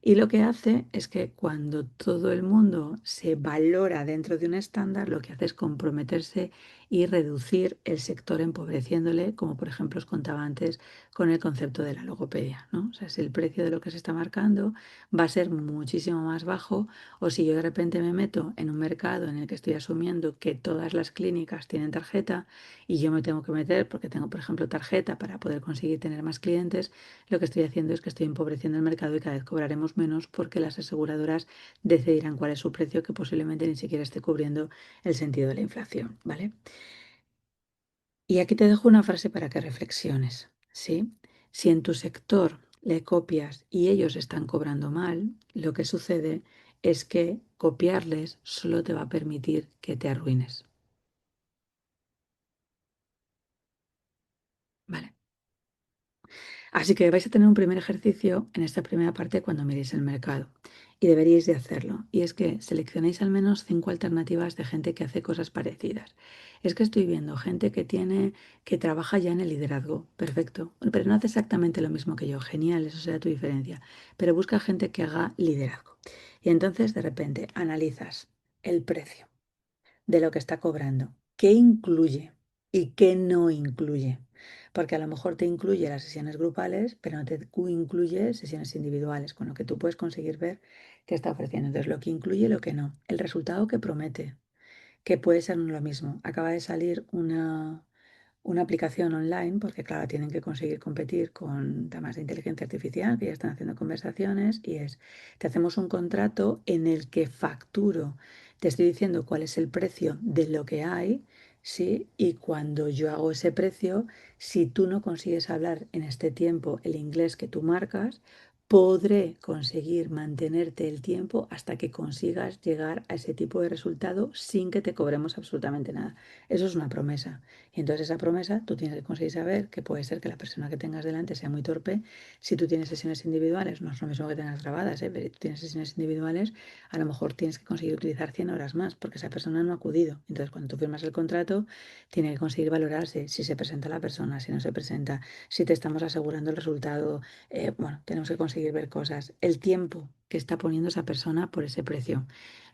Y lo que hace es que cuando todo el mundo se valora dentro de un estándar, lo que hace es comprometerse y reducir el sector empobreciéndole, como por ejemplo os contaba antes con el concepto de la logopedia, ¿no? O sea, si el precio de lo que se está marcando va a ser muchísimo más bajo, o si yo de repente me meto en un mercado en el que estoy asumiendo que todas las clínicas tienen tarjeta y yo me tengo que meter porque tengo, por ejemplo, tarjeta para poder conseguir tener más clientes, lo que estoy haciendo es que estoy empobreciendo el mercado y cada vez cobraremos menos porque las aseguradoras decidirán cuál es su precio, que posiblemente ni siquiera esté cubriendo el sentido de la inflación, ¿vale? Y aquí te dejo una frase para que reflexiones, ¿sí? Si en tu sector le copias y ellos están cobrando mal, lo que sucede es que copiarles solo te va a permitir que te arruines. ¿Vale? Así que vais a tener un primer ejercicio en esta primera parte cuando miréis el mercado. Y deberíais de hacerlo. Y es que seleccionéis al menos 5 alternativas de gente que hace cosas parecidas. Es que estoy viendo gente que trabaja ya en el liderazgo. Perfecto. Pero no hace exactamente lo mismo que yo. Genial, eso será tu diferencia. Pero busca gente que haga liderazgo. Y entonces de repente analizas el precio de lo que está cobrando, qué incluye y qué no incluye. Porque a lo mejor te incluye las sesiones grupales, pero no te incluye sesiones individuales, con lo que tú puedes conseguir ver qué está ofreciendo. Entonces, lo que incluye y lo que no. El resultado que promete, que puede ser lo mismo. Acaba de salir una aplicación online, porque claro, tienen que conseguir competir con temas de inteligencia artificial, que ya están haciendo conversaciones, y es, te hacemos un contrato en el que facturo, te estoy diciendo cuál es el precio de lo que hay, ¿sí? Y cuando yo hago ese precio, si tú no consigues hablar en este tiempo el inglés que tú marcas, podré conseguir mantenerte el tiempo hasta que consigas llegar a ese tipo de resultado sin que te cobremos absolutamente nada. Eso es una promesa. Y entonces esa promesa tú tienes que conseguir saber que puede ser que la persona que tengas delante sea muy torpe. Si tú tienes sesiones individuales, no es lo mismo que tengas grabadas, ¿eh? Pero si tú tienes sesiones individuales, a lo mejor tienes que conseguir utilizar 100 horas más porque esa persona no ha acudido. Entonces cuando tú firmas el contrato, tiene que conseguir valorarse si se presenta la persona, si no se presenta, si te estamos asegurando el resultado. Bueno, tenemos que conseguir ver cosas. El tiempo que está poniendo esa persona por ese precio.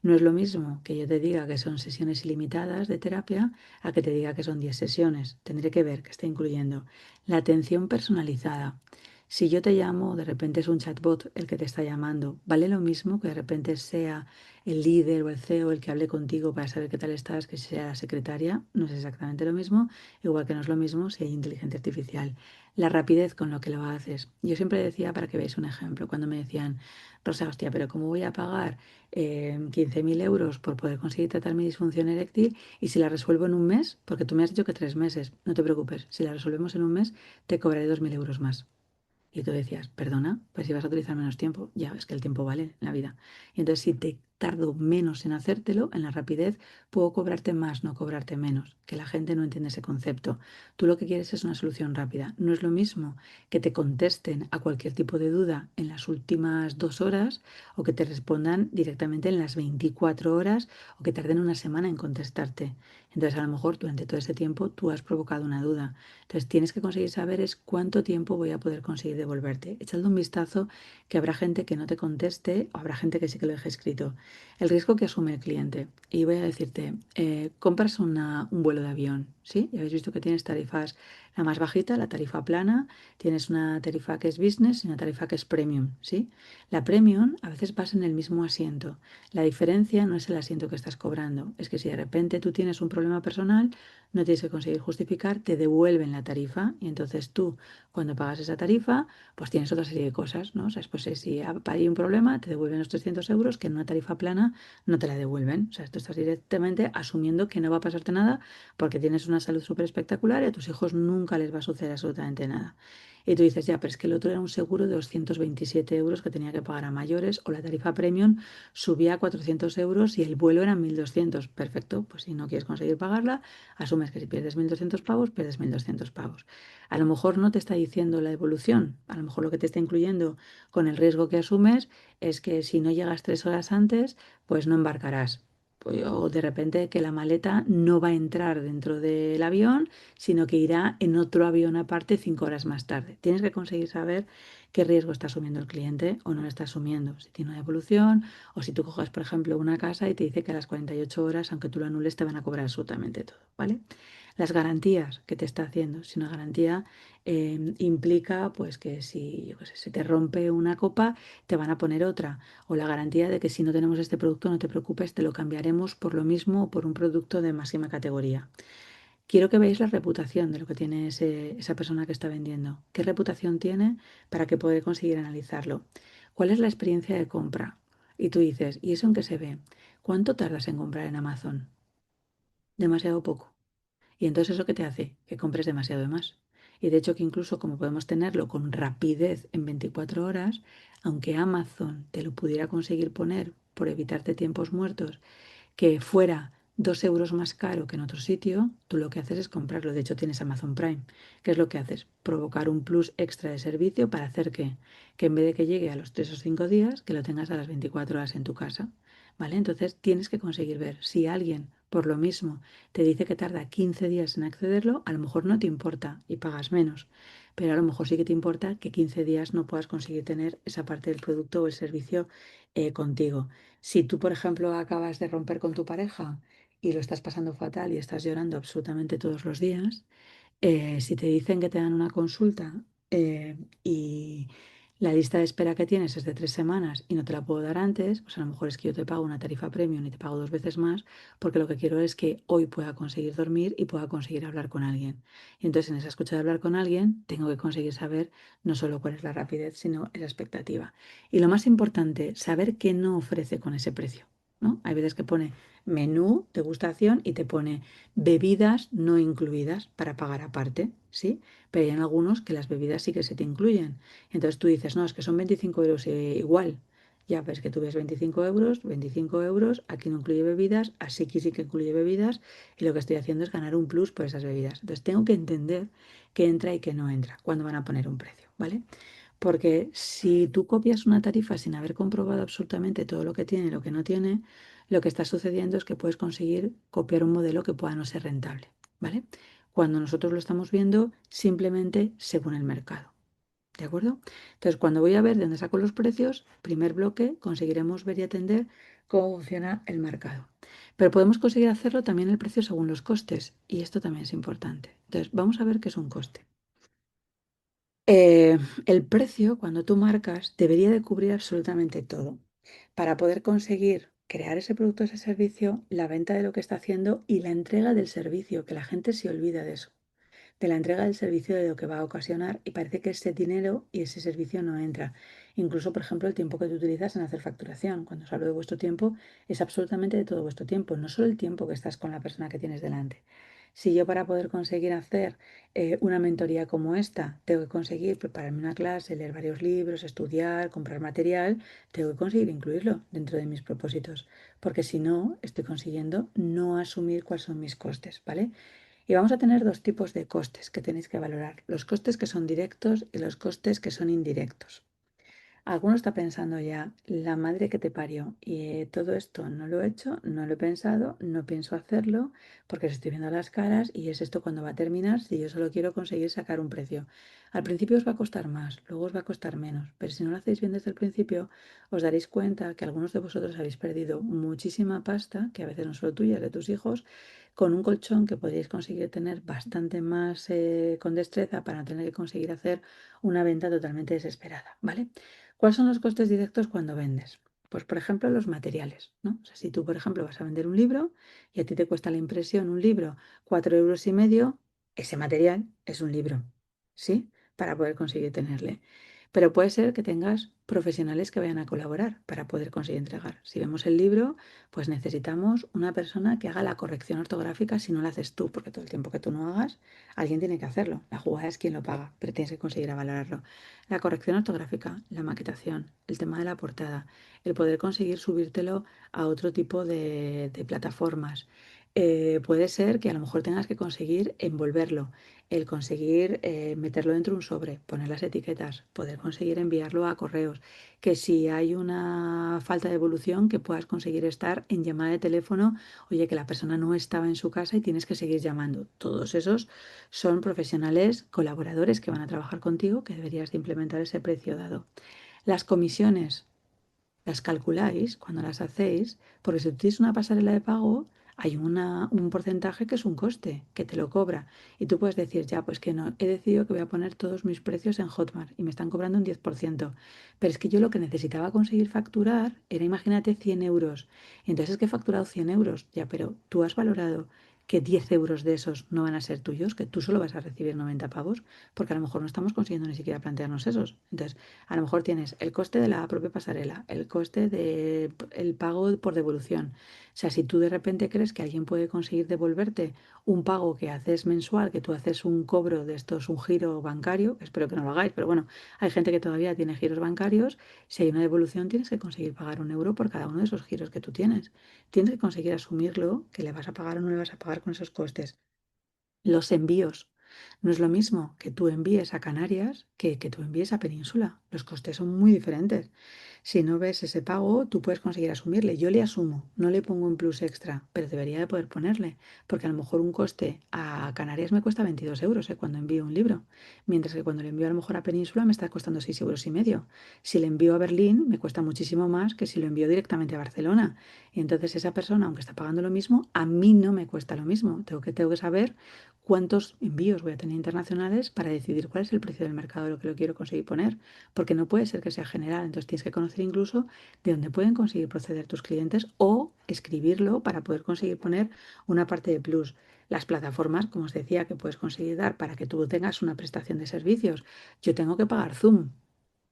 No es lo mismo que yo te diga que son sesiones ilimitadas de terapia a que te diga que son 10 sesiones. Tendré que ver qué está incluyendo. La atención personalizada. Si yo te llamo, de repente es un chatbot el que te está llamando. ¿Vale lo mismo que de repente sea el líder o el CEO el que hable contigo para saber qué tal estás, que si sea la secretaria? No es exactamente lo mismo, igual que no es lo mismo si hay inteligencia artificial. La rapidez con lo que lo haces. Yo siempre decía, para que veáis un ejemplo, cuando me decían, Rosa, hostia, pero ¿cómo voy a pagar 15.000 euros por poder conseguir tratar mi disfunción eréctil? Y si la resuelvo en un mes, porque tú me has dicho que 3 meses, no te preocupes, si la resolvemos en un mes, te cobraré 2.000 euros más. Y tú decías, perdona, pues si vas a utilizar menos tiempo, ya ves que el tiempo vale en la vida. Y entonces si te tardo menos en hacértelo, en la rapidez, puedo cobrarte más, no cobrarte menos. Que la gente no entiende ese concepto. Tú lo que quieres es una solución rápida. No es lo mismo que te contesten a cualquier tipo de duda en las últimas 2 horas o que te respondan directamente en las 24 horas o que tarden una semana en contestarte. Entonces a lo mejor durante todo ese tiempo tú has provocado una duda. Entonces tienes que conseguir saber es cuánto tiempo voy a poder conseguir devolverte. Echadle un vistazo que habrá gente que no te conteste o habrá gente que sí que lo deje escrito. El riesgo que asume el cliente. Y voy a decirte, compras un vuelo de avión, ¿sí? Ya habéis visto que tienes tarifas, la más bajita, la tarifa plana, tienes una tarifa que es business y una tarifa que es premium, ¿sí? La premium a veces vas en el mismo asiento. La diferencia no es el asiento que estás cobrando, es que si de repente tú tienes un problema personal, no tienes que conseguir justificar, te devuelven la tarifa y entonces tú, cuando pagas esa tarifa, pues tienes otra serie de cosas, ¿no? O sea, pues si hay un problema, te devuelven los 300 euros que en una tarifa plana no te la devuelven. O sea, tú estás directamente asumiendo que no va a pasarte nada porque tienes una salud súper espectacular y a tus hijos nunca les va a suceder absolutamente nada. Y tú dices, ya, pero es que el otro era un seguro de 227 euros que tenía que pagar a mayores o la tarifa premium subía a 400 euros y el vuelo era 1.200. Perfecto, pues si no quieres conseguir pagarla, asumes que si pierdes 1.200 pavos, pierdes 1.200 pavos. A lo mejor no te está diciendo la evolución, a lo mejor lo que te está incluyendo con el riesgo que asumes es que si no llegas 3 horas antes, pues no embarcarás. O de repente que la maleta no va a entrar dentro del avión, sino que irá en otro avión aparte 5 horas más tarde. Tienes que conseguir saber qué riesgo está asumiendo el cliente o no lo está asumiendo. Si tiene una evolución o si tú coges, por ejemplo, una casa y te dice que a las 48 horas, aunque tú lo anules, te van a cobrar absolutamente todo, ¿vale? Las garantías que te está haciendo. Si una garantía implica pues que si, yo qué sé, se te rompe una copa, te van a poner otra. O la garantía de que si no tenemos este producto, no te preocupes, te lo cambiaremos por lo mismo o por un producto de máxima categoría. Quiero que veáis la reputación de lo que tiene esa persona que está vendiendo. ¿Qué reputación tiene para que poder conseguir analizarlo? ¿Cuál es la experiencia de compra? Y tú dices, ¿y eso en qué se ve? ¿Cuánto tardas en comprar en Amazon? Demasiado poco. Y entonces eso qué te hace que compres demasiado de más. Y de hecho que incluso como podemos tenerlo con rapidez en 24 horas, aunque Amazon te lo pudiera conseguir poner por evitarte tiempos muertos, que fuera 2 euros más caro que en otro sitio, tú lo que haces es comprarlo. De hecho, tienes Amazon Prime. ¿Qué es lo que haces? Provocar un plus extra de servicio para hacer que en vez de que llegue a los 3 o 5 días, que lo tengas a las 24 horas en tu casa. ¿Vale? Entonces tienes que conseguir ver si alguien, por lo mismo, te dice que tarda 15 días en accederlo, a lo mejor no te importa y pagas menos. Pero a lo mejor sí que te importa que 15 días no puedas conseguir tener esa parte del producto o el servicio contigo. Si tú, por ejemplo, acabas de romper con tu pareja y lo estás pasando fatal y estás llorando absolutamente todos los días, si te dicen que te dan una consulta y la lista de espera que tienes es de 3 semanas y no te la puedo dar antes, pues a lo mejor es que yo te pago una tarifa premium y te pago 2 veces más porque lo que quiero es que hoy pueda conseguir dormir y pueda conseguir hablar con alguien. Y entonces en esa escucha de hablar con alguien tengo que conseguir saber no solo cuál es la rapidez, sino la expectativa. Y lo más importante, saber qué no ofrece con ese precio. ¿No? Hay veces que pone menú, degustación y te pone bebidas no incluidas para pagar aparte, ¿sí? Pero hay en algunos que las bebidas sí que se te incluyen. Entonces tú dices, no, es que son 25 euros igual. Ya, pero es que tú ves 25 euros, aquí no incluye bebidas, así que sí que incluye bebidas, y lo que estoy haciendo es ganar un plus por esas bebidas. Entonces tengo que entender qué entra y qué no entra cuando van a poner un precio, ¿vale? Porque si tú copias una tarifa sin haber comprobado absolutamente todo lo que tiene y lo que no tiene, lo que está sucediendo es que puedes conseguir copiar un modelo que pueda no ser rentable, ¿vale? Cuando nosotros lo estamos viendo simplemente según el mercado, ¿de acuerdo? Entonces, cuando voy a ver de dónde saco los precios, primer bloque, conseguiremos ver y atender cómo funciona el mercado. Pero podemos conseguir hacerlo también el precio según los costes, y esto también es importante. Entonces, vamos a ver qué es un coste. El precio, cuando tú marcas, debería de cubrir absolutamente todo para poder conseguir crear ese producto, ese servicio, la venta de lo que está haciendo y la entrega del servicio, que la gente se olvida de eso, de la entrega del servicio de lo que va a ocasionar y parece que ese dinero y ese servicio no entra. Incluso, por ejemplo, el tiempo que tú utilizas en hacer facturación. Cuando os hablo de vuestro tiempo, es absolutamente de todo vuestro tiempo, no solo el tiempo que estás con la persona que tienes delante. Si yo para poder conseguir hacer una mentoría como esta, tengo que conseguir prepararme una clase, leer varios libros, estudiar, comprar material, tengo que conseguir incluirlo dentro de mis propósitos, porque si no, estoy consiguiendo no asumir cuáles son mis costes, ¿vale? Y vamos a tener dos tipos de costes que tenéis que valorar, los costes que son directos y los costes que son indirectos. Alguno está pensando ya, la madre que te parió, y todo esto no lo he hecho, no lo he pensado, no pienso hacerlo, porque os estoy viendo las caras y es esto cuando va a terminar si yo solo quiero conseguir sacar un precio. Al principio os va a costar más, luego os va a costar menos, pero si no lo hacéis bien desde el principio, os daréis cuenta que algunos de vosotros habéis perdido muchísima pasta, que a veces no solo tuya, es de tus hijos, con un colchón que podríais conseguir tener bastante más con destreza para no tener que conseguir hacer una venta totalmente desesperada, ¿vale? ¿Cuáles son los costes directos cuando vendes? Pues, por ejemplo, los materiales, ¿no? O sea, si tú, por ejemplo, vas a vender un libro y a ti te cuesta la impresión un libro 4,5 euros, ese material es un libro, ¿sí? Para poder conseguir tenerle. Pero puede ser que tengas profesionales que vayan a colaborar para poder conseguir entregar. Si vemos el libro, pues necesitamos una persona que haga la corrección ortográfica si no la haces tú, porque todo el tiempo que tú no hagas, alguien tiene que hacerlo. La jugada es quien lo paga, pero tienes que conseguir valorarlo. La corrección ortográfica, la maquetación, el tema de la portada, el poder conseguir subírtelo a otro tipo de plataformas. Puede ser que a lo mejor tengas que conseguir envolverlo, el conseguir meterlo dentro de un sobre, poner las etiquetas, poder conseguir enviarlo a correos, que si hay una falta de evolución, que puedas conseguir estar en llamada de teléfono, oye, que la persona no estaba en su casa y tienes que seguir llamando. Todos esos son profesionales colaboradores que van a trabajar contigo, que deberías de implementar ese precio dado. Las comisiones las calculáis cuando las hacéis, porque si tú tienes una pasarela de pago, hay un porcentaje que es un coste, que te lo cobra. Y tú puedes decir, ya, pues que no, he decidido que voy a poner todos mis precios en Hotmart y me están cobrando un 10%. Pero es que yo lo que necesitaba conseguir facturar era, imagínate, 100 euros. Y entonces es que he facturado 100 euros, ya, pero tú has valorado que 10 euros de esos no van a ser tuyos, que tú solo vas a recibir 90 pavos, porque a lo mejor no estamos consiguiendo ni siquiera plantearnos esos. Entonces, a lo mejor tienes el coste de la propia pasarela, el coste del pago por devolución. O sea, si tú de repente crees que alguien puede conseguir devolverte un pago que haces mensual, que tú haces un cobro de estos, un giro bancario, espero que no lo hagáis, pero bueno, hay gente que todavía tiene giros bancarios, si hay una devolución tienes que conseguir pagar 1 euro por cada uno de esos giros que tú tienes. Tienes que conseguir asumirlo, que le vas a pagar o no le vas a pagar con esos costes. Los envíos. No es lo mismo que tú envíes a Canarias que tú envíes a Península. Los costes son muy diferentes. Si no ves ese pago, tú puedes conseguir asumirle. Yo le asumo, no le pongo un plus extra, pero debería de poder ponerle, porque a lo mejor un coste a Canarias me cuesta 22 euros, cuando envío un libro, mientras que cuando le envío a lo mejor a Península me está costando 6,5 euros. Si le envío a Berlín, me cuesta muchísimo más que si lo envío directamente a Barcelona. Y entonces esa persona, aunque está pagando lo mismo, a mí no me cuesta lo mismo. Tengo que saber cuántos envíos voy a tener internacionales para decidir cuál es el precio del mercado de lo que lo quiero conseguir poner, porque no puede ser que sea general. Entonces tienes que conocer incluso de dónde pueden conseguir proceder tus clientes o escribirlo para poder conseguir poner una parte de plus. Las plataformas, como os decía, que puedes conseguir dar para que tú tengas una prestación de servicios. Yo tengo que pagar Zoom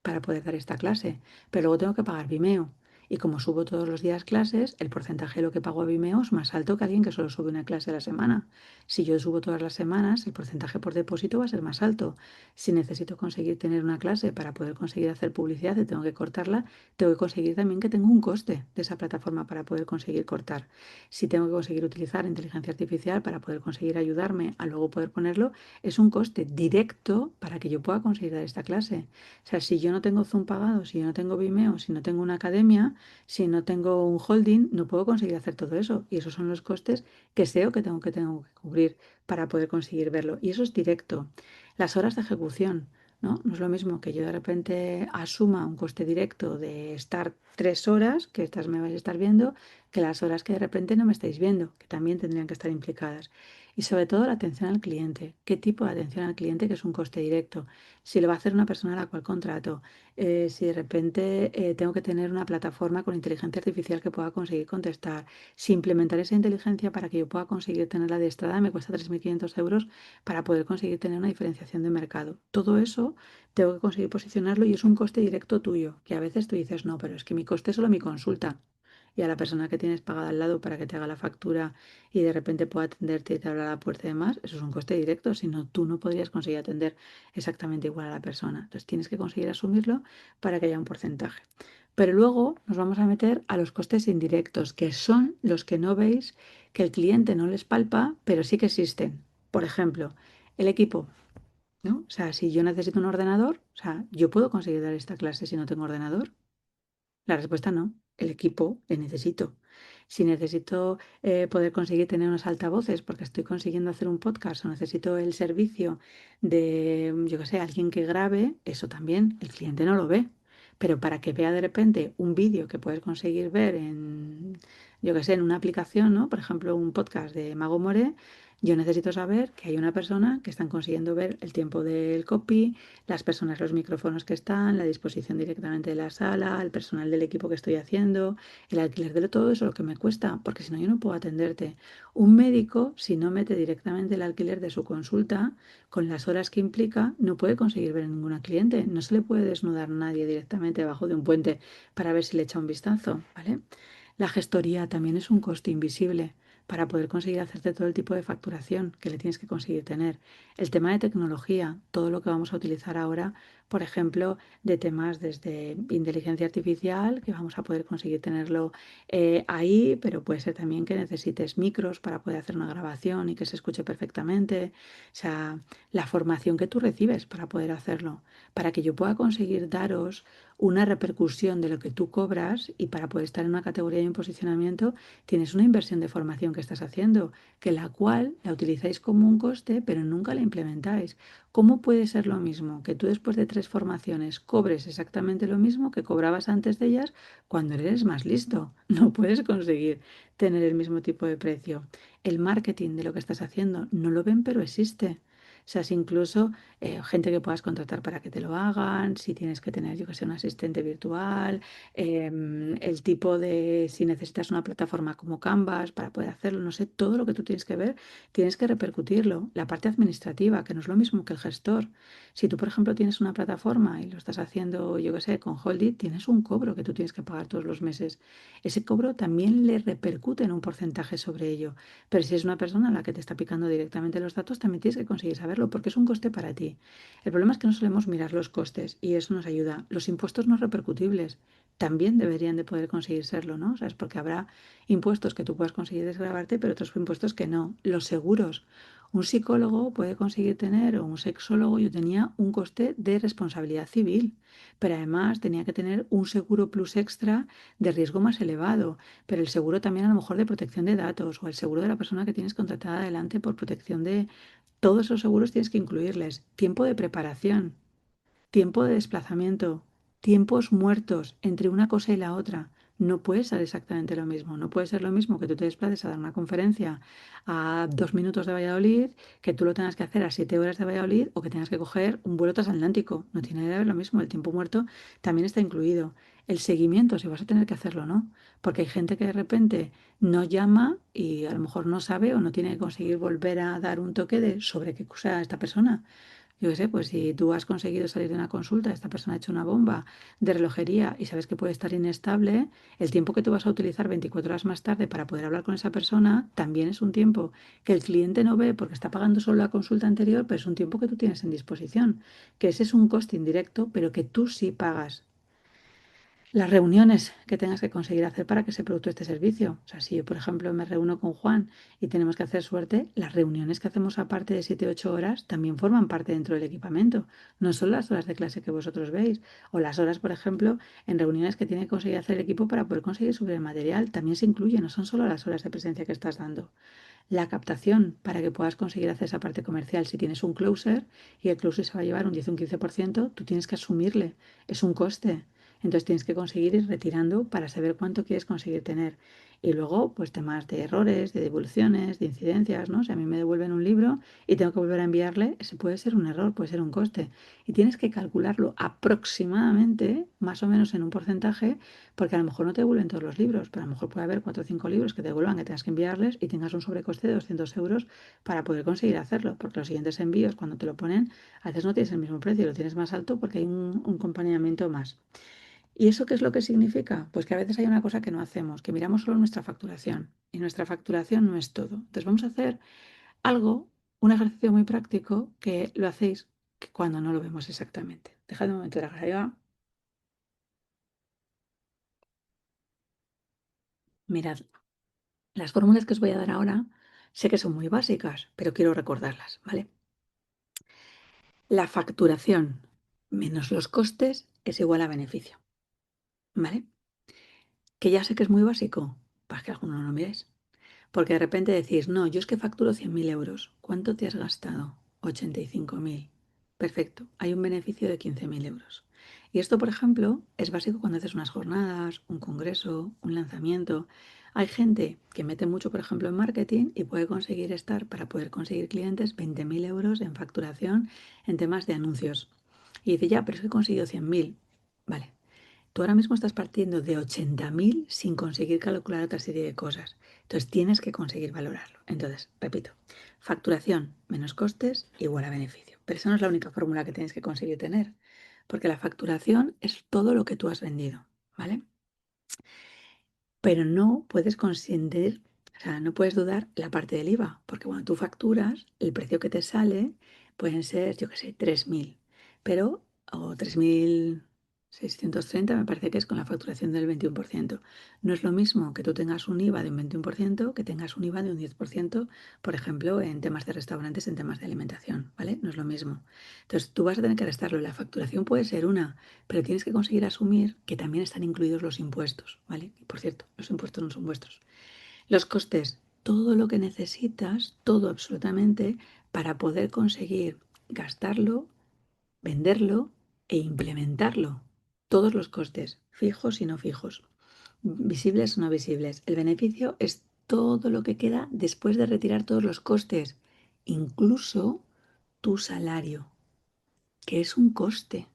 para poder dar esta clase, pero luego tengo que pagar Vimeo. Y como subo todos los días clases, el porcentaje de lo que pago a Vimeo es más alto que alguien que solo sube una clase a la semana. Si yo subo todas las semanas, el porcentaje por depósito va a ser más alto. Si necesito conseguir tener una clase para poder conseguir hacer publicidad y tengo que cortarla, tengo que conseguir también que tenga un coste de esa plataforma para poder conseguir cortar. Si tengo que conseguir utilizar inteligencia artificial para poder conseguir ayudarme a luego poder ponerlo, es un coste directo para que yo pueda conseguir dar esta clase. O sea, si yo no tengo Zoom pagado, si yo no tengo Vimeo, si no tengo una academia, si no tengo un holding, no puedo conseguir hacer todo eso. Y esos son los costes que sé o que tengo que cubrir para poder conseguir verlo. Y eso es directo. Las horas de ejecución, ¿no? No es lo mismo que yo de repente asuma un coste directo de estar 3 horas, que estas me vais a estar viendo, que las horas que de repente no me estáis viendo, que también tendrían que estar implicadas. Y sobre todo la atención al cliente. ¿Qué tipo de atención al cliente que es un coste directo? Si lo va a hacer una persona a la cual contrato, si de repente tengo que tener una plataforma con inteligencia artificial que pueda conseguir contestar, si implementar esa inteligencia para que yo pueda conseguir tenerla adiestrada me cuesta 3.500 euros para poder conseguir tener una diferenciación de mercado. Todo eso tengo que conseguir posicionarlo y es un coste directo tuyo, que a veces tú dices, no, pero es que mi coste es solo mi consulta. Y a la persona que tienes pagada al lado para que te haga la factura y de repente pueda atenderte y te abra la puerta y demás, eso es un coste directo, si no, tú no podrías conseguir atender exactamente igual a la persona. Entonces tienes que conseguir asumirlo para que haya un porcentaje. Pero luego nos vamos a meter a los costes indirectos, que son los que no veis, que el cliente no les palpa, pero sí que existen. Por ejemplo, el equipo, ¿no? O sea, si yo necesito un ordenador, o sea, yo puedo conseguir dar esta clase si no tengo ordenador. La respuesta no. El equipo le necesito. Si necesito poder conseguir tener unos altavoces porque estoy consiguiendo hacer un podcast o necesito el servicio de, yo qué sé, alguien que grabe, eso también el cliente no lo ve. Pero para que vea de repente un vídeo que puedes conseguir ver en, yo qué sé, en una aplicación, ¿no? Por ejemplo, un podcast de Mago More, yo necesito saber que hay una persona que están consiguiendo ver el tiempo del copy, las personas, los micrófonos que están, la disposición directamente de la sala, el personal del equipo que estoy haciendo, el alquiler de todo eso, lo que me cuesta, porque si no yo no puedo atenderte. Un médico, si no mete directamente el alquiler de su consulta, con las horas que implica, no puede conseguir ver a ninguna cliente. No se le puede desnudar a nadie directamente debajo de un puente para ver si le echa un vistazo, ¿vale? La gestoría también es un coste invisible para poder conseguir hacerte todo el tipo de facturación que le tienes que conseguir tener. El tema de tecnología, todo lo que vamos a utilizar ahora, por ejemplo, de temas desde inteligencia artificial, que vamos a poder conseguir tenerlo ahí, pero puede ser también que necesites micros para poder hacer una grabación y que se escuche perfectamente. O sea, la formación que tú recibes para poder hacerlo, para que yo pueda conseguir daros una repercusión de lo que tú cobras y para poder estar en una categoría y un posicionamiento, tienes una inversión de formación que estás haciendo, que la cual la utilizáis como un coste, pero nunca la implementáis. ¿Cómo puede ser lo mismo que tú después de 3 formaciones cobres exactamente lo mismo que cobrabas antes de ellas cuando eres más listo? No puedes conseguir tener el mismo tipo de precio. El marketing de lo que estás haciendo no lo ven, pero existe. seas incluso gente que puedas contratar para que te lo hagan, si tienes que tener, yo que sé, un asistente virtual, el tipo de, si necesitas una plataforma como Canvas para poder hacerlo, no sé, todo lo que tú tienes que ver, tienes que repercutirlo. La parte administrativa, que no es lo mismo que el gestor. Si tú, por ejemplo, tienes una plataforma y lo estás haciendo, yo que sé, con Holdit, tienes un cobro que tú tienes que pagar todos los meses. Ese cobro también le repercute en un porcentaje sobre ello. Pero si es una persona a la que te está picando directamente los datos, también tienes que conseguir saberlo porque es un coste para ti. El problema es que no solemos mirar los costes y eso nos ayuda. Los impuestos no repercutibles también deberían de poder conseguir serlo, ¿no? ¿Sabes? Porque habrá impuestos que tú puedas conseguir desgravarte, pero otros impuestos que no. Los seguros. Un psicólogo puede conseguir tener, o un sexólogo, yo tenía un coste de responsabilidad civil, pero además tenía que tener un seguro plus extra de riesgo más elevado, pero el seguro también a lo mejor de protección de datos o el seguro de la persona que tienes contratada adelante por protección de... Todos esos seguros tienes que incluirles tiempo de preparación, tiempo de desplazamiento, tiempos muertos entre una cosa y la otra. No puede ser exactamente lo mismo. No puede ser lo mismo que tú te desplaces a dar una conferencia a 2 minutos de Valladolid, que tú lo tengas que hacer a 7 horas de Valladolid o que tengas que coger un vuelo transatlántico. No tiene que ver lo mismo. El tiempo muerto también está incluido. El seguimiento, si vas a tener que hacerlo, ¿no? Porque hay gente que de repente no llama y a lo mejor no sabe o no tiene que conseguir volver a dar un toque de sobre qué cosa esta persona. Yo qué sé, pues si tú has conseguido salir de una consulta, esta persona ha hecho una bomba de relojería y sabes que puede estar inestable, el tiempo que tú vas a utilizar 24 horas más tarde para poder hablar con esa persona también es un tiempo que el cliente no ve porque está pagando solo la consulta anterior, pero es un tiempo que tú tienes en disposición, que ese es un coste indirecto, pero que tú sí pagas las reuniones que tengas que conseguir hacer para que ese producto esté servicio. O sea, si yo, por ejemplo, me reúno con Juan y tenemos que hacer suerte, las reuniones que hacemos aparte de 7 8 horas también forman parte dentro del equipamiento. No son las horas de clase que vosotros veis o las horas, por ejemplo, en reuniones que tiene que conseguir hacer el equipo para poder conseguir subir el material. También se incluye, no son solo las horas de presencia que estás dando. La captación para que puedas conseguir hacer esa parte comercial. Si tienes un closer y el closer se va a llevar un 10 o un 15%, tú tienes que asumirle. Es un coste. Entonces tienes que conseguir ir retirando para saber cuánto quieres conseguir tener. Y luego, pues temas de errores, de devoluciones, de incidencias, ¿no? Si a mí me devuelven un libro y tengo que volver a enviarle, ese puede ser un error, puede ser un coste. Y tienes que calcularlo aproximadamente, más o menos en un porcentaje, porque a lo mejor no te devuelven todos los libros, pero a lo mejor puede haber 4 o 5 libros que te devuelvan, que tengas que enviarles y tengas un sobrecoste de 200 euros para poder conseguir hacerlo, porque los siguientes envíos, cuando te lo ponen, a veces no tienes el mismo precio, lo tienes más alto porque hay un acompañamiento más. ¿Y eso qué es lo que significa? Pues que a veces hay una cosa que no hacemos, que miramos solo nuestra facturación y nuestra facturación no es todo. Entonces vamos a hacer algo, un ejercicio muy práctico que lo hacéis cuando no lo vemos exactamente. Dejad un momento de la grabada. Mirad, las fórmulas que os voy a dar ahora sé que son muy básicas, pero quiero recordarlas, ¿vale? La facturación menos los costes es igual a beneficio, ¿vale? Que ya sé que es muy básico, para que alguno no lo miréis. Porque de repente decís, no, yo es que facturo 100.000 euros. ¿Cuánto te has gastado? 85.000. Perfecto, hay un beneficio de 15.000 euros. Y esto, por ejemplo, es básico cuando haces unas jornadas, un congreso, un lanzamiento. Hay gente que mete mucho, por ejemplo, en marketing y puede conseguir estar, para poder conseguir clientes, 20.000 euros en facturación en temas de anuncios. Y dice, ya, pero es que he conseguido 100.000. Vale, tú ahora mismo estás partiendo de 80.000 sin conseguir calcular otra serie de cosas. Entonces tienes que conseguir valorarlo. Entonces, repito, facturación menos costes igual a beneficio. Pero esa no es la única fórmula que tienes que conseguir tener, porque la facturación es todo lo que tú has vendido, ¿vale? Pero no puedes consentir, o sea, no puedes dudar la parte del IVA, porque cuando tú facturas, el precio que te sale pueden ser, yo qué sé, 3.000, pero, o 3.630 me parece que es con la facturación del 21%. No es lo mismo que tú tengas un IVA de un 21% que tengas un IVA de un 10%, por ejemplo, en temas de restaurantes, en temas de alimentación, ¿vale? No es lo mismo. Entonces, tú vas a tener que restarlo. La facturación puede ser una, pero tienes que conseguir asumir que también están incluidos los impuestos, ¿vale? Y por cierto, los impuestos no son vuestros. Los costes, todo lo que necesitas, todo absolutamente, para poder conseguir gastarlo, venderlo e implementarlo. Todos los costes, fijos y no fijos, visibles o no visibles. El beneficio es todo lo que queda después de retirar todos los costes, incluso tu salario, que es un coste,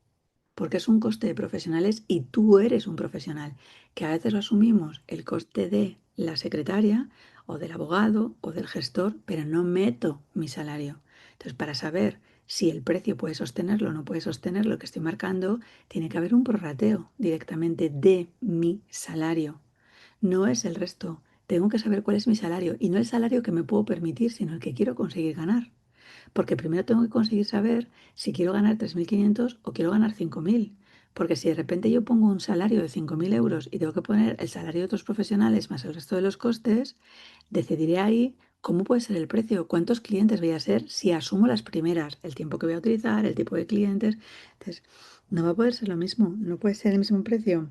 porque es un coste de profesionales y tú eres un profesional, que a veces lo asumimos el coste de la secretaria o del abogado o del gestor, pero no meto mi salario. Entonces, para saber si el precio puede sostenerlo o no puede sostener lo que estoy marcando, tiene que haber un prorrateo directamente de mi salario. No es el resto. Tengo que saber cuál es mi salario y no el salario que me puedo permitir, sino el que quiero conseguir ganar. Porque primero tengo que conseguir saber si quiero ganar 3.500 o quiero ganar 5.000. Porque si de repente yo pongo un salario de 5.000 euros y tengo que poner el salario de otros profesionales más el resto de los costes, decidiré ahí cómo puede ser el precio, cuántos clientes voy a ser si asumo las primeras, el tiempo que voy a utilizar, el tipo de clientes. Entonces, no va a poder ser lo mismo, no puede ser el mismo precio.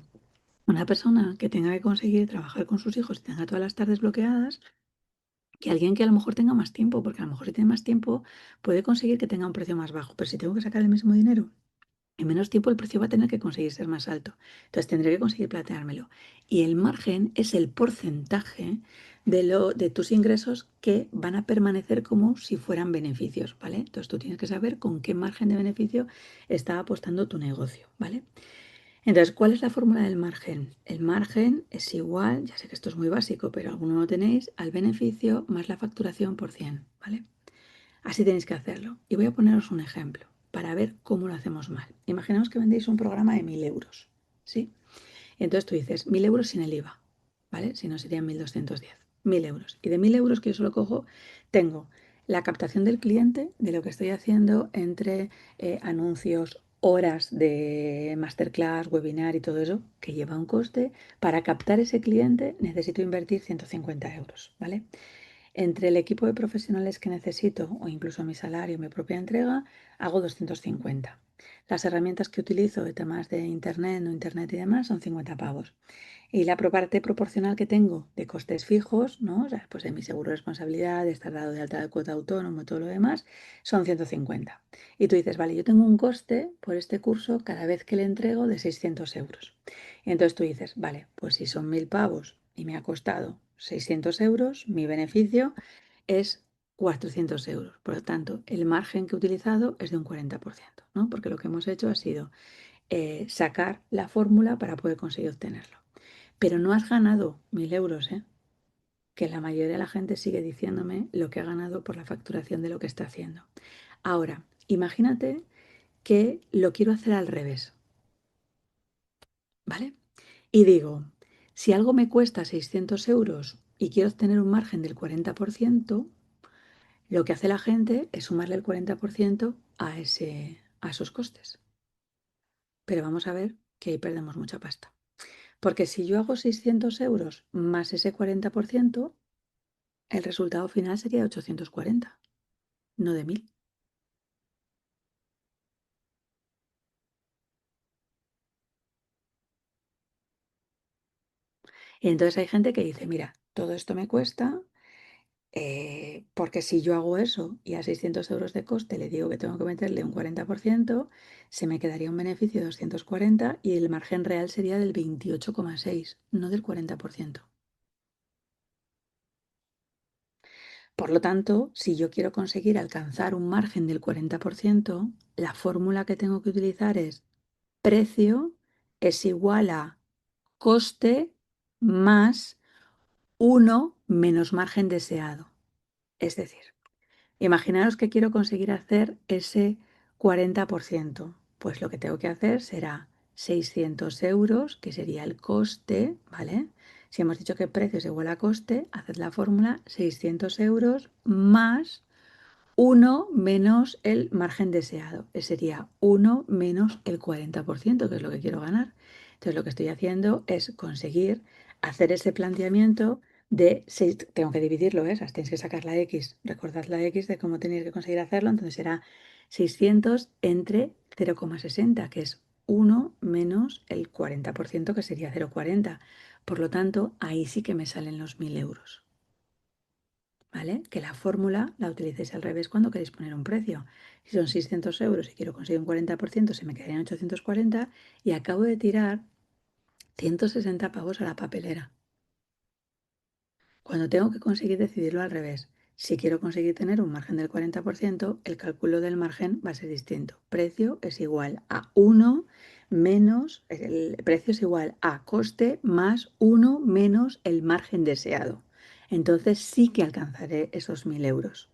Una persona que tenga que conseguir trabajar con sus hijos y tenga todas las tardes bloqueadas que alguien que a lo mejor tenga más tiempo, porque a lo mejor si tiene más tiempo puede conseguir que tenga un precio más bajo, pero si tengo que sacar el mismo dinero en menos tiempo, el precio va a tener que conseguir ser más alto. Entonces tendré que conseguir planteármelo. Y el margen es el porcentaje de tus ingresos que van a permanecer como si fueran beneficios, ¿vale? Entonces tú tienes que saber con qué margen de beneficio está apostando tu negocio, ¿vale? Entonces, ¿cuál es la fórmula del margen? El margen es igual, ya sé que esto es muy básico, pero alguno lo tenéis, al beneficio más la facturación por 100, ¿vale? Así tenéis que hacerlo. Y voy a poneros un ejemplo para ver cómo lo hacemos mal. Imaginemos que vendéis un programa de 1.000 euros, ¿sí? Entonces tú dices 1.000 euros sin el IVA, ¿vale? Si no serían 1.210. 1.000 euros. Y de 1.000 euros que yo solo cojo, tengo la captación del cliente de lo que estoy haciendo entre anuncios, horas de masterclass, webinar y todo eso, que lleva un coste. Para captar ese cliente necesito invertir 150 euros, ¿vale? Entre el equipo de profesionales que necesito o incluso mi salario, mi propia entrega, hago 250. Las herramientas que utilizo de temas de internet, no internet y demás son 50 pavos. Y la parte proporcional que tengo de costes fijos, ¿no? O sea, pues de mi seguro de responsabilidad, de estar dado de alta de cuota autónomo y todo lo demás, son 150. Y tú dices, vale, yo tengo un coste por este curso cada vez que le entrego de 600 euros. Y entonces tú dices, vale, pues si son 1.000 pavos y me ha costado 600 euros, mi beneficio es 400 euros. Por lo tanto, el margen que he utilizado es de un 40%, ¿no? Porque lo que hemos hecho ha sido sacar la fórmula para poder conseguir obtenerlo. Pero no has ganado 1.000 euros, ¿eh? Que la mayoría de la gente sigue diciéndome lo que ha ganado por la facturación de lo que está haciendo. Ahora, imagínate que lo quiero hacer al revés, ¿vale? Y digo, si algo me cuesta 600 euros y quiero obtener un margen del 40%, lo que hace la gente es sumarle el 40% a esos costes. Pero vamos a ver que ahí perdemos mucha pasta. Porque si yo hago 600 euros más ese 40%, el resultado final sería de 840, no de 1.000. Y entonces hay gente que dice, mira, todo esto me cuesta, porque si yo hago eso y a 600 euros de coste le digo que tengo que meterle un 40%, se me quedaría un beneficio de 240 y el margen real sería del 28,6, no del 40%. Por lo tanto, si yo quiero conseguir alcanzar un margen del 40%, la fórmula que tengo que utilizar es precio es igual a coste más uno menos margen deseado. Es decir, imaginaros que quiero conseguir hacer ese 40%. Pues lo que tengo que hacer será 600 euros, que sería el coste, ¿vale? Si hemos dicho que precio es igual a coste, haced la fórmula 600 euros más uno menos el margen deseado. Sería uno menos el 40%, que es lo que quiero ganar. Entonces lo que estoy haciendo es conseguir hacer ese planteamiento de 6, tengo que dividirlo, ¿eh? O sea, tenéis que sacar la X, recordad la X de cómo tenéis que conseguir hacerlo, entonces será 600 entre 0,60, que es uno menos el 40%, que sería 0,40. Por lo tanto, ahí sí que me salen los 1.000 euros. ¿Vale? Que la fórmula la utilicéis al revés cuando queréis poner un precio. Si son 600 euros y quiero conseguir un 40%, se me quedarían 840 y acabo de tirar 160 pavos a la papelera. Cuando tengo que conseguir decidirlo al revés. Si quiero conseguir tener un margen del 40%, el cálculo del margen va a ser distinto. Precio es igual a uno menos, el precio es igual a coste más uno menos el margen deseado. Entonces sí que alcanzaré esos 1.000 euros,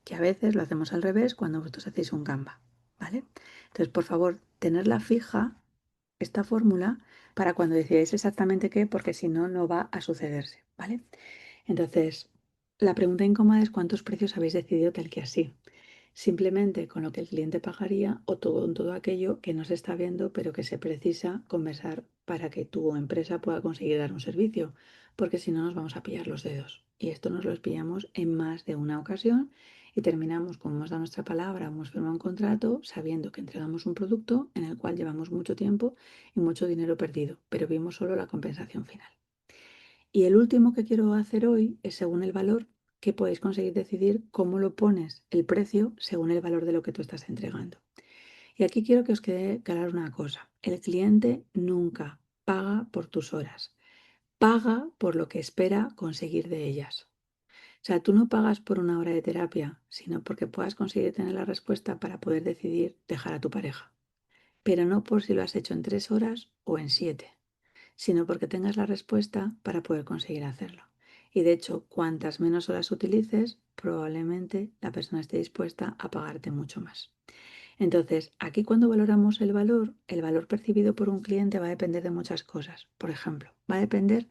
que a veces lo hacemos al revés cuando vosotros hacéis un Canva, ¿vale? Entonces, por favor, tenerla fija, esta fórmula, para cuando decidáis exactamente qué, porque si no, no va a sucederse, ¿vale? Entonces, la pregunta incómoda es cuántos precios habéis decidido tal que así. Simplemente con lo que el cliente pagaría o con todo aquello que no se está viendo, pero que se precisa conversar para que tu empresa pueda conseguir dar un servicio, porque si no nos vamos a pillar los dedos. Y esto nos los pillamos en más de una ocasión y terminamos, como hemos dado nuestra palabra, hemos firmado un contrato sabiendo que entregamos un producto en el cual llevamos mucho tiempo y mucho dinero perdido, pero vimos solo la compensación final. Y el último que quiero hacer hoy es según el valor que podéis conseguir decidir cómo lo pones el precio según el valor de lo que tú estás entregando. Y aquí quiero que os quede claro una cosa. El cliente nunca paga por tus horas, paga por lo que espera conseguir de ellas. O sea, tú no pagas por una hora de terapia, sino porque puedas conseguir tener la respuesta para poder decidir dejar a tu pareja. Pero no por si lo has hecho en 3 horas o en 7, sino porque tengas la respuesta para poder conseguir hacerlo. Y de hecho, cuantas menos horas utilices, probablemente la persona esté dispuesta a pagarte mucho más. Entonces, aquí cuando valoramos el valor percibido por un cliente va a depender de muchas cosas. Por ejemplo, va a depender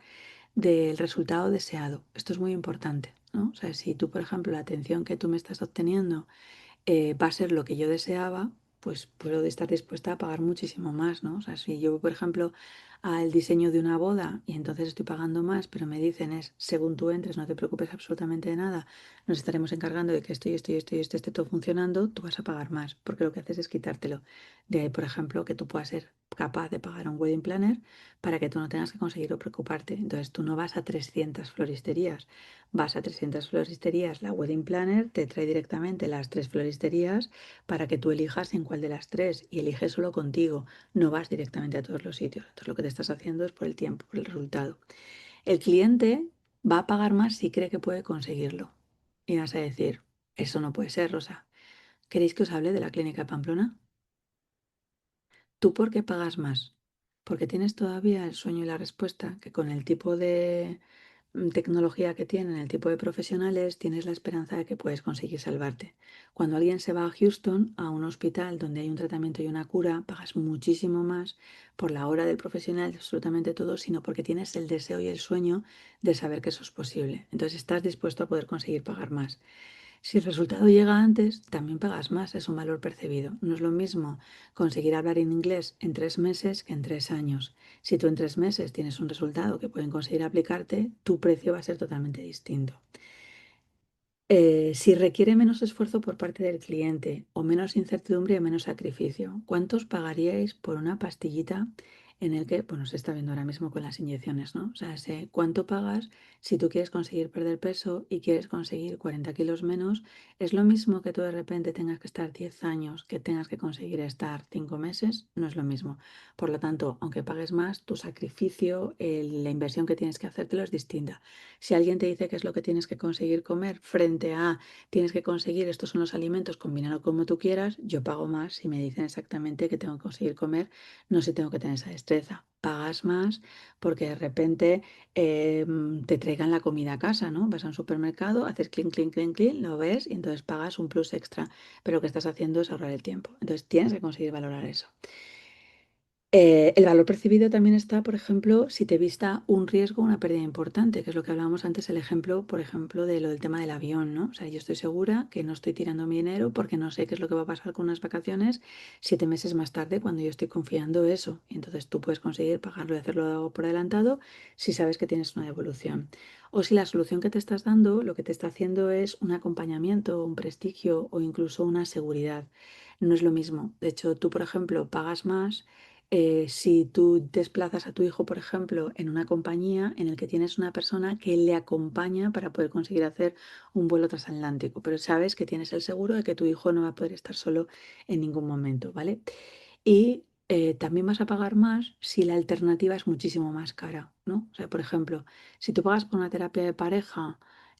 del resultado deseado. Esto es muy importante, ¿no? O sea, si tú, por ejemplo, la atención que tú me estás obteniendo va a ser lo que yo deseaba, pues puedo estar dispuesta a pagar muchísimo más, ¿no? O sea, si yo, por ejemplo, al diseño de una boda y entonces estoy pagando más, pero me dicen es, según tú entres, no te preocupes absolutamente de nada, nos estaremos encargando de que esto esté todo funcionando, tú vas a pagar más, porque lo que haces es quitártelo. De ahí, por ejemplo, que tú puedas ser capaz de pagar un wedding planner para que tú no tengas que conseguir o preocuparte. Entonces, tú no vas a 300 floristerías, vas a 300 floristerías, la wedding planner te trae directamente las tres floristerías para que tú elijas en cuál de las tres y eliges solo contigo, no vas directamente a todos los sitios. Entonces lo que te estás haciendo es por el tiempo, por el resultado. El cliente va a pagar más si cree que puede conseguirlo. Y vas a decir, eso no puede ser, Rosa. ¿Queréis que os hable de la clínica de Pamplona? ¿Tú por qué pagas más? Porque tienes todavía el sueño y la respuesta que con el tipo de tecnología que tienen, el tipo de profesionales, tienes la esperanza de que puedes conseguir salvarte. Cuando alguien se va a Houston, a un hospital donde hay un tratamiento y una cura, pagas muchísimo más por la hora del profesional, absolutamente todo, sino porque tienes el deseo y el sueño de saber que eso es posible. Entonces estás dispuesto a poder conseguir pagar más. Si el resultado llega antes, también pagas más, es un valor percibido. No es lo mismo conseguir hablar en inglés en 3 meses que en 3 años. Si tú en 3 meses tienes un resultado que pueden conseguir aplicarte, tu precio va a ser totalmente distinto. Si requiere menos esfuerzo por parte del cliente o menos incertidumbre o menos sacrificio, ¿cuántos pagaríais por una pastillita en el que, bueno, se está viendo ahora mismo con las inyecciones, ¿no? O sea, ¿cuánto pagas si tú quieres conseguir perder peso y quieres conseguir 40 kilos menos? Es lo mismo que tú de repente tengas que estar 10 años, que tengas que conseguir estar 5 meses, no es lo mismo. Por lo tanto, aunque pagues más, tu sacrificio, la inversión que tienes que hacértelo es distinta. Si alguien te dice qué es lo que tienes que conseguir comer frente a tienes que conseguir estos son los alimentos, combinarlo como tú quieras, yo pago más si me dicen exactamente qué tengo que conseguir comer, no sé si tengo que tener esa destreza. Pagas más porque de repente te traigan la comida a casa, ¿no? Vas a un supermercado, haces clean, clean, clean, clean, lo ves y entonces pagas un plus extra, pero lo que estás haciendo es ahorrar el tiempo. Entonces tienes que conseguir valorar eso. El valor percibido también está, por ejemplo, si te vista un riesgo, una pérdida importante, que es lo que hablábamos antes, el ejemplo, por ejemplo, de lo del tema del avión, ¿no? O sea, yo estoy segura que no estoy tirando mi dinero porque no sé qué es lo que va a pasar con unas vacaciones 7 meses más tarde cuando yo estoy confiando eso. Y entonces tú puedes conseguir pagarlo y hacerlo por adelantado si sabes que tienes una devolución. O si la solución que te estás dando, lo que te está haciendo es un acompañamiento, un prestigio o incluso una seguridad. No es lo mismo. De hecho, tú, por ejemplo, pagas más si tú desplazas a tu hijo, por ejemplo, en una compañía en el que tienes una persona que le acompaña para poder conseguir hacer un vuelo transatlántico, pero sabes que tienes el seguro de que tu hijo no va a poder estar solo en ningún momento, ¿vale? Y también vas a pagar más si la alternativa es muchísimo más cara, ¿no? O sea, por ejemplo, si tú pagas por una terapia de pareja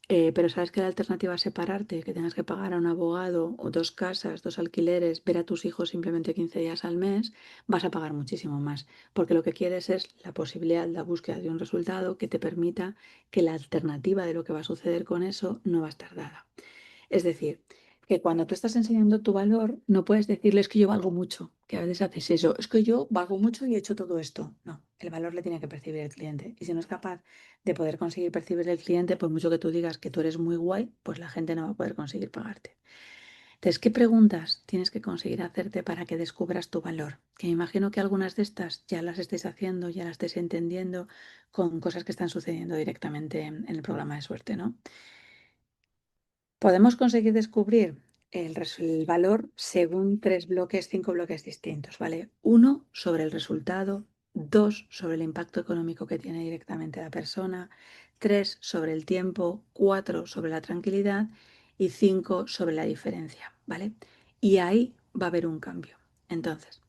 pero sabes que la alternativa es separarte, que tengas que pagar a un abogado o dos casas, dos alquileres, ver a tus hijos simplemente 15 días al mes, vas a pagar muchísimo más, porque lo que quieres es la posibilidad, la búsqueda de un resultado que te permita que la alternativa de lo que va a suceder con eso no va a estar dada. Es decir, que cuando tú estás enseñando tu valor, no puedes decirles que yo valgo mucho, que a veces haces eso, es que yo valgo mucho y he hecho todo esto. No, el valor le tiene que percibir el cliente. Y si no es capaz de poder conseguir percibir el cliente, por mucho que tú digas que tú eres muy guay, pues la gente no va a poder conseguir pagarte. Entonces, ¿qué preguntas tienes que conseguir hacerte para que descubras tu valor? Que me imagino que algunas de estas ya las estés haciendo, ya las estés entendiendo con cosas que están sucediendo directamente en el programa de suerte, ¿no? Podemos conseguir descubrir el valor según tres bloques, cinco bloques distintos, ¿vale? Uno, sobre el resultado. Dos, sobre el impacto económico que tiene directamente la persona. Tres, sobre el tiempo. Cuatro, sobre la tranquilidad. Y cinco, sobre la diferencia, ¿vale? Y ahí va a haber un cambio. Entonces,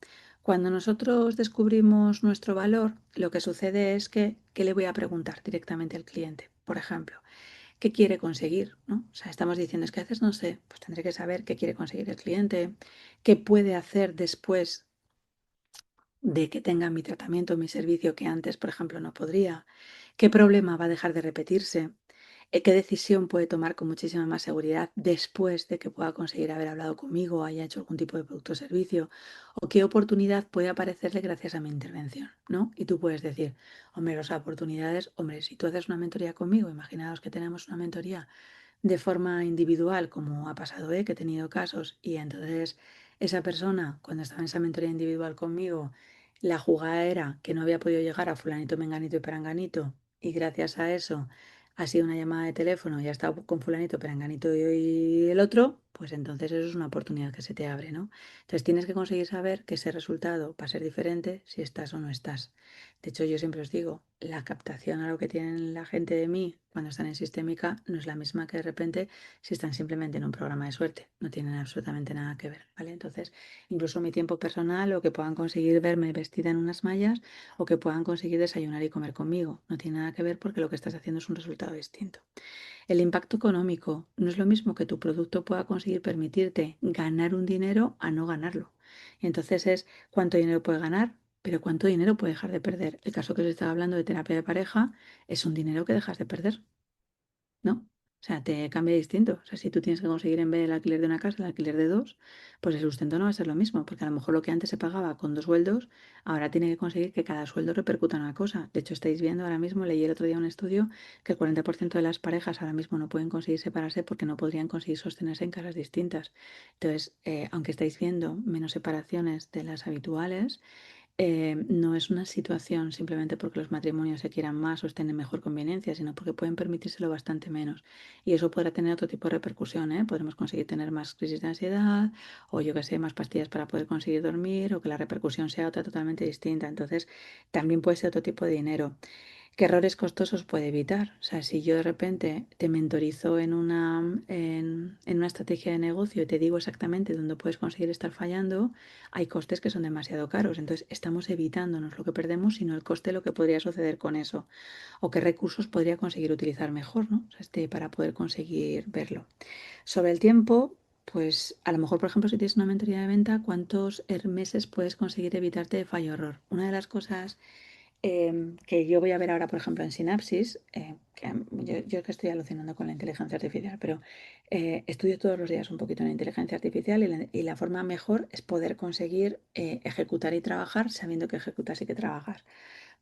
cuando nosotros descubrimos nuestro valor, lo que sucede es que, ¿qué le voy a preguntar directamente al cliente? Por ejemplo, qué quiere conseguir, ¿no? O sea, estamos diciendo, es que a veces no sé, pues tendré que saber qué quiere conseguir el cliente, qué puede hacer después de que tenga mi tratamiento, mi servicio que antes, por ejemplo, no podría, qué problema va a dejar de repetirse, qué decisión puede tomar con muchísima más seguridad después de que pueda conseguir haber hablado conmigo, haya hecho algún tipo de producto o servicio, o qué oportunidad puede aparecerle gracias a mi intervención, ¿no? Y tú puedes decir, hombre, las oportunidades, hombre, si tú haces una mentoría conmigo, imaginaos que tenemos una mentoría de forma individual, como ha pasado, que he tenido casos, y entonces esa persona, cuando estaba en esa mentoría individual conmigo, la jugada era que no había podido llegar a fulanito, menganito y peranganito, y gracias a eso ha sido una llamada de teléfono y ha estado con fulanito, peranganito y el otro, pues entonces eso es una oportunidad que se te abre, ¿no? Entonces tienes que conseguir saber que ese resultado va a ser diferente si estás o no estás. De hecho, yo siempre os digo, la captación a lo que tienen la gente de mí cuando están en sistémica no es la misma que de repente si están simplemente en un programa de suerte. No tienen absolutamente nada que ver, ¿vale? Entonces, incluso mi tiempo personal o que puedan conseguir verme vestida en unas mallas o que puedan conseguir desayunar y comer conmigo. No tiene nada que ver porque lo que estás haciendo es un resultado distinto. El impacto económico no es lo mismo que tu producto pueda conseguir permitirte ganar un dinero a no ganarlo. Y entonces es cuánto dinero puede ganar, pero cuánto dinero puede dejar de perder. El caso que os estaba hablando de terapia de pareja es un dinero que dejas de perder, ¿no? O sea, te cambia distinto. O sea, si tú tienes que conseguir en vez del alquiler de una casa, el alquiler de dos, pues el sustento no va a ser lo mismo, porque a lo mejor lo que antes se pagaba con dos sueldos, ahora tiene que conseguir que cada sueldo repercuta en una cosa. De hecho, estáis viendo ahora mismo, leí el otro día un estudio, que el 40% de las parejas ahora mismo no pueden conseguir separarse porque no podrían conseguir sostenerse en casas distintas. Entonces, aunque estáis viendo menos separaciones de las habituales, no es una situación simplemente porque los matrimonios se quieran más o estén en mejor conveniencia, sino porque pueden permitírselo bastante menos. Y eso podrá tener otro tipo de repercusión, ¿eh? Podremos conseguir tener más crisis de ansiedad o yo que sé, más pastillas para poder conseguir dormir o que la repercusión sea otra totalmente distinta. Entonces, también puede ser otro tipo de dinero. ¿Qué errores costosos puede evitar? O sea, si yo de repente te mentorizo en una estrategia de negocio y te digo exactamente dónde puedes conseguir estar fallando, hay costes que son demasiado caros. Entonces, estamos evitándonos lo que perdemos, sino el coste de lo que podría suceder con eso. O qué recursos podría conseguir utilizar mejor, ¿no? O sea, para poder conseguir verlo. Sobre el tiempo, pues a lo mejor, por ejemplo, si tienes una mentoría de venta, ¿cuántos meses puedes conseguir evitarte de fallo-error? Una de las cosas que yo voy a ver ahora, por ejemplo, en Sinapsis, yo que estoy alucinando con la inteligencia artificial, pero estudio todos los días un poquito en inteligencia artificial y la forma mejor es poder conseguir ejecutar y trabajar sabiendo que ejecutas y que trabajas.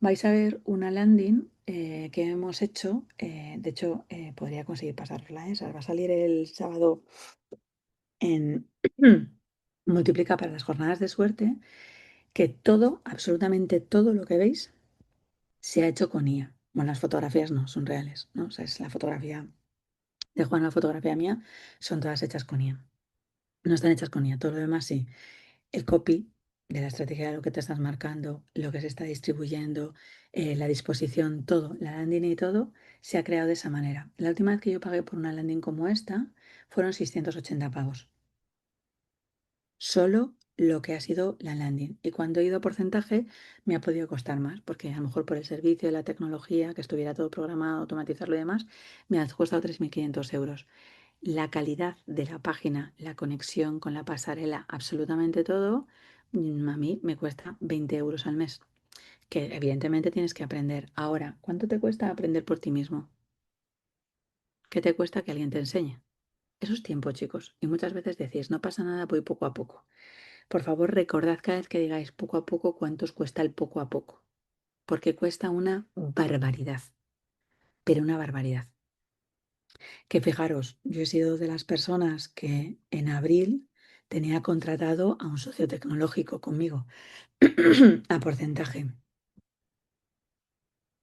Vais a ver una landing que hemos hecho, de hecho podría conseguir pasarla, va a salir el sábado en Multiplica para las jornadas de suerte, que todo, absolutamente todo lo que veis, se ha hecho con IA. Bueno, las fotografías no, son reales, ¿no? O sea, es la fotografía de Juan, la fotografía mía, son todas hechas con IA. No están hechas con IA, todo lo demás sí. El copy de la estrategia de lo que te estás marcando, lo que se está distribuyendo, la disposición, todo, la landing y todo, se ha creado de esa manera. La última vez que yo pagué por una landing como esta fueron 680 pavos. Solo lo que ha sido la landing. Y cuando he ido a porcentaje, me ha podido costar más, porque a lo mejor por el servicio, la tecnología, que estuviera todo programado, automatizarlo y demás, me ha costado 3.500 euros. La calidad de la página, la conexión con la pasarela, absolutamente todo, a mí me cuesta 20 euros al mes, que evidentemente tienes que aprender. Ahora, ¿cuánto te cuesta aprender por ti mismo? ¿Qué te cuesta que alguien te enseñe? Eso es tiempo, chicos. Y muchas veces decís, no pasa nada, voy poco a poco. Por favor, recordad cada vez que digáis poco a poco cuánto os cuesta el poco a poco. Porque cuesta una barbaridad, pero una barbaridad. Que fijaros, yo he sido de las personas que en abril tenía contratado a un socio tecnológico conmigo a porcentaje.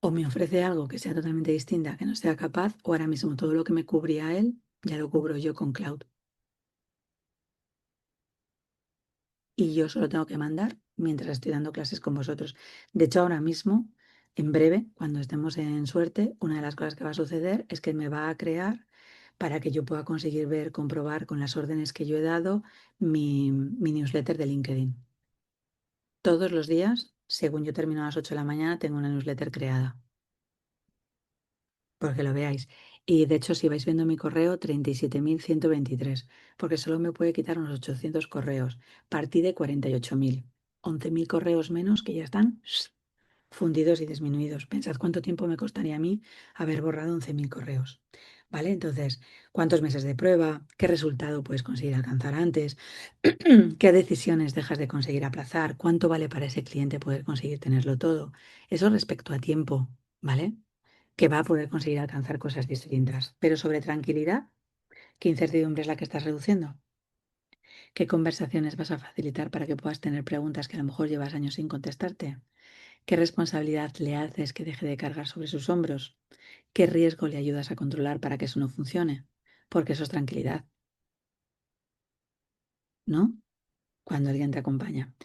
O me ofrece algo que sea totalmente distinta, que no sea capaz, o ahora mismo todo lo que me cubría él, ya lo cubro yo con cloud. Y yo solo tengo que mandar mientras estoy dando clases con vosotros. De hecho, ahora mismo, en breve, cuando estemos en suerte, una de las cosas que va a suceder es que me va a crear para que yo pueda conseguir ver, comprobar con las órdenes que yo he dado mi newsletter de LinkedIn. Todos los días, según yo termino a las 8 de la mañana, tengo una newsletter creada, porque lo veáis. Y de hecho, si vais viendo mi correo, 37.123, porque solo me puede quitar unos 800 correos. Partí de 48.000, 11.000 correos menos que ya están fundidos y disminuidos. Pensad cuánto tiempo me costaría a mí haber borrado 11.000 correos. ¿Vale? Entonces, ¿cuántos meses de prueba? ¿Qué resultado puedes conseguir alcanzar antes? ¿Qué decisiones dejas de conseguir aplazar? ¿Cuánto vale para ese cliente poder conseguir tenerlo todo? Eso respecto a tiempo, ¿vale? Que va a poder conseguir alcanzar cosas distintas. Pero sobre tranquilidad, ¿qué incertidumbre es la que estás reduciendo? ¿Qué conversaciones vas a facilitar para que puedas tener preguntas que a lo mejor llevas años sin contestarte? ¿Qué responsabilidad le haces que deje de cargar sobre sus hombros? ¿Qué riesgo le ayudas a controlar para que eso no funcione? Porque eso es tranquilidad, ¿no? Cuando alguien te acompaña.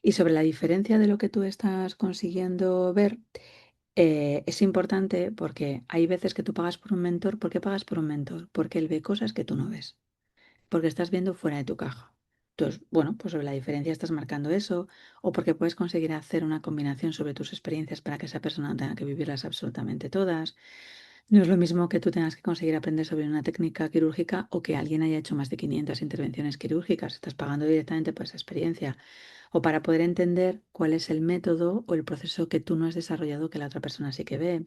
Y sobre la diferencia de lo que tú estás consiguiendo ver, es importante porque hay veces que tú pagas por un mentor. ¿Por qué pagas por un mentor? Porque él ve cosas que tú no ves, porque estás viendo fuera de tu caja. Entonces, bueno, pues sobre la diferencia estás marcando eso, o porque puedes conseguir hacer una combinación sobre tus experiencias para que esa persona no tenga que vivirlas absolutamente todas. No es lo mismo que tú tengas que conseguir aprender sobre una técnica quirúrgica o que alguien haya hecho más de 500 intervenciones quirúrgicas. Estás pagando directamente por esa experiencia. O para poder entender cuál es el método o el proceso que tú no has desarrollado que la otra persona sí que ve.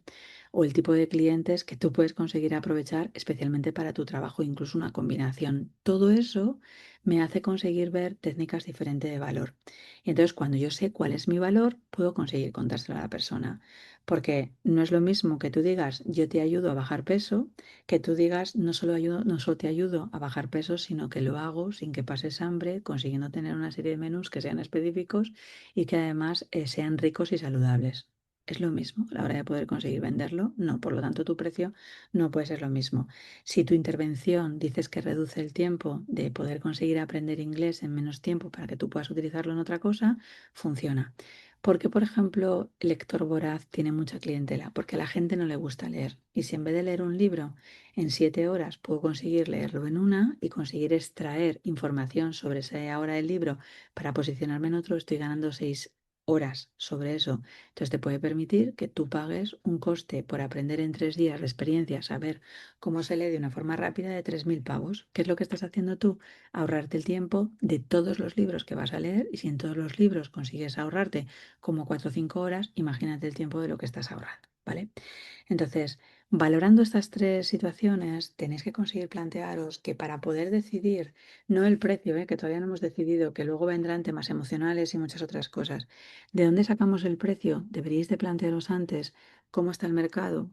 O el tipo de clientes que tú puedes conseguir aprovechar especialmente para tu trabajo, incluso una combinación. Todo eso me hace conseguir ver técnicas diferentes de valor. Y entonces, cuando yo sé cuál es mi valor, puedo conseguir contárselo a la persona. Porque no es lo mismo que tú digas, yo te ayudo a bajar peso, que tú digas, no solo te ayudo a bajar peso, sino que lo hago sin que pases hambre, consiguiendo tener una serie de menús que sean específicos y que además sean ricos y saludables. Es lo mismo a la hora de poder conseguir venderlo, no, por lo tanto tu precio no puede ser lo mismo. Si tu intervención dices que reduce el tiempo de poder conseguir aprender inglés en menos tiempo para que tú puedas utilizarlo en otra cosa, funciona. Porque, por ejemplo, el lector voraz tiene mucha clientela, porque a la gente no le gusta leer. Y si en vez de leer un libro en 7 horas puedo conseguir leerlo en una y conseguir extraer información sobre esa hora del libro para posicionarme en otro, estoy ganando 6 horas sobre eso. Entonces te puede permitir que tú pagues un coste por aprender en 3 días de experiencia, saber cómo se lee de una forma rápida de 3.000 pavos. ¿Qué es lo que estás haciendo tú? Ahorrarte el tiempo de todos los libros que vas a leer, y si en todos los libros consigues ahorrarte como 4 o 5 horas, imagínate el tiempo de lo que estás ahorrando, ¿vale? Entonces, valorando estas tres situaciones, tenéis que conseguir plantearos que para poder decidir, no el precio, que todavía no hemos decidido, que luego vendrán temas emocionales y muchas otras cosas, ¿de dónde sacamos el precio? Deberíais de plantearos antes cómo está el mercado,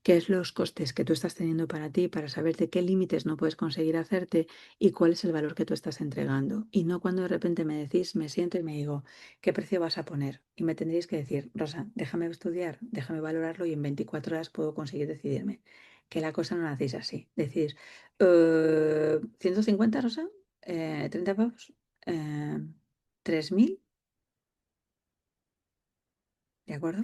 qué es los costes que tú estás teniendo para ti, para saber de qué límites no puedes conseguir hacerte y cuál es el valor que tú estás entregando. Y no cuando de repente me decís, me siento y me digo, ¿qué precio vas a poner? Y me tendréis que decir, Rosa, déjame estudiar, déjame valorarlo y en 24 horas puedo conseguir decidirme. Que la cosa no la hacéis así. Decís, 150, Rosa, 30 pavos, 3.000, ¿de acuerdo?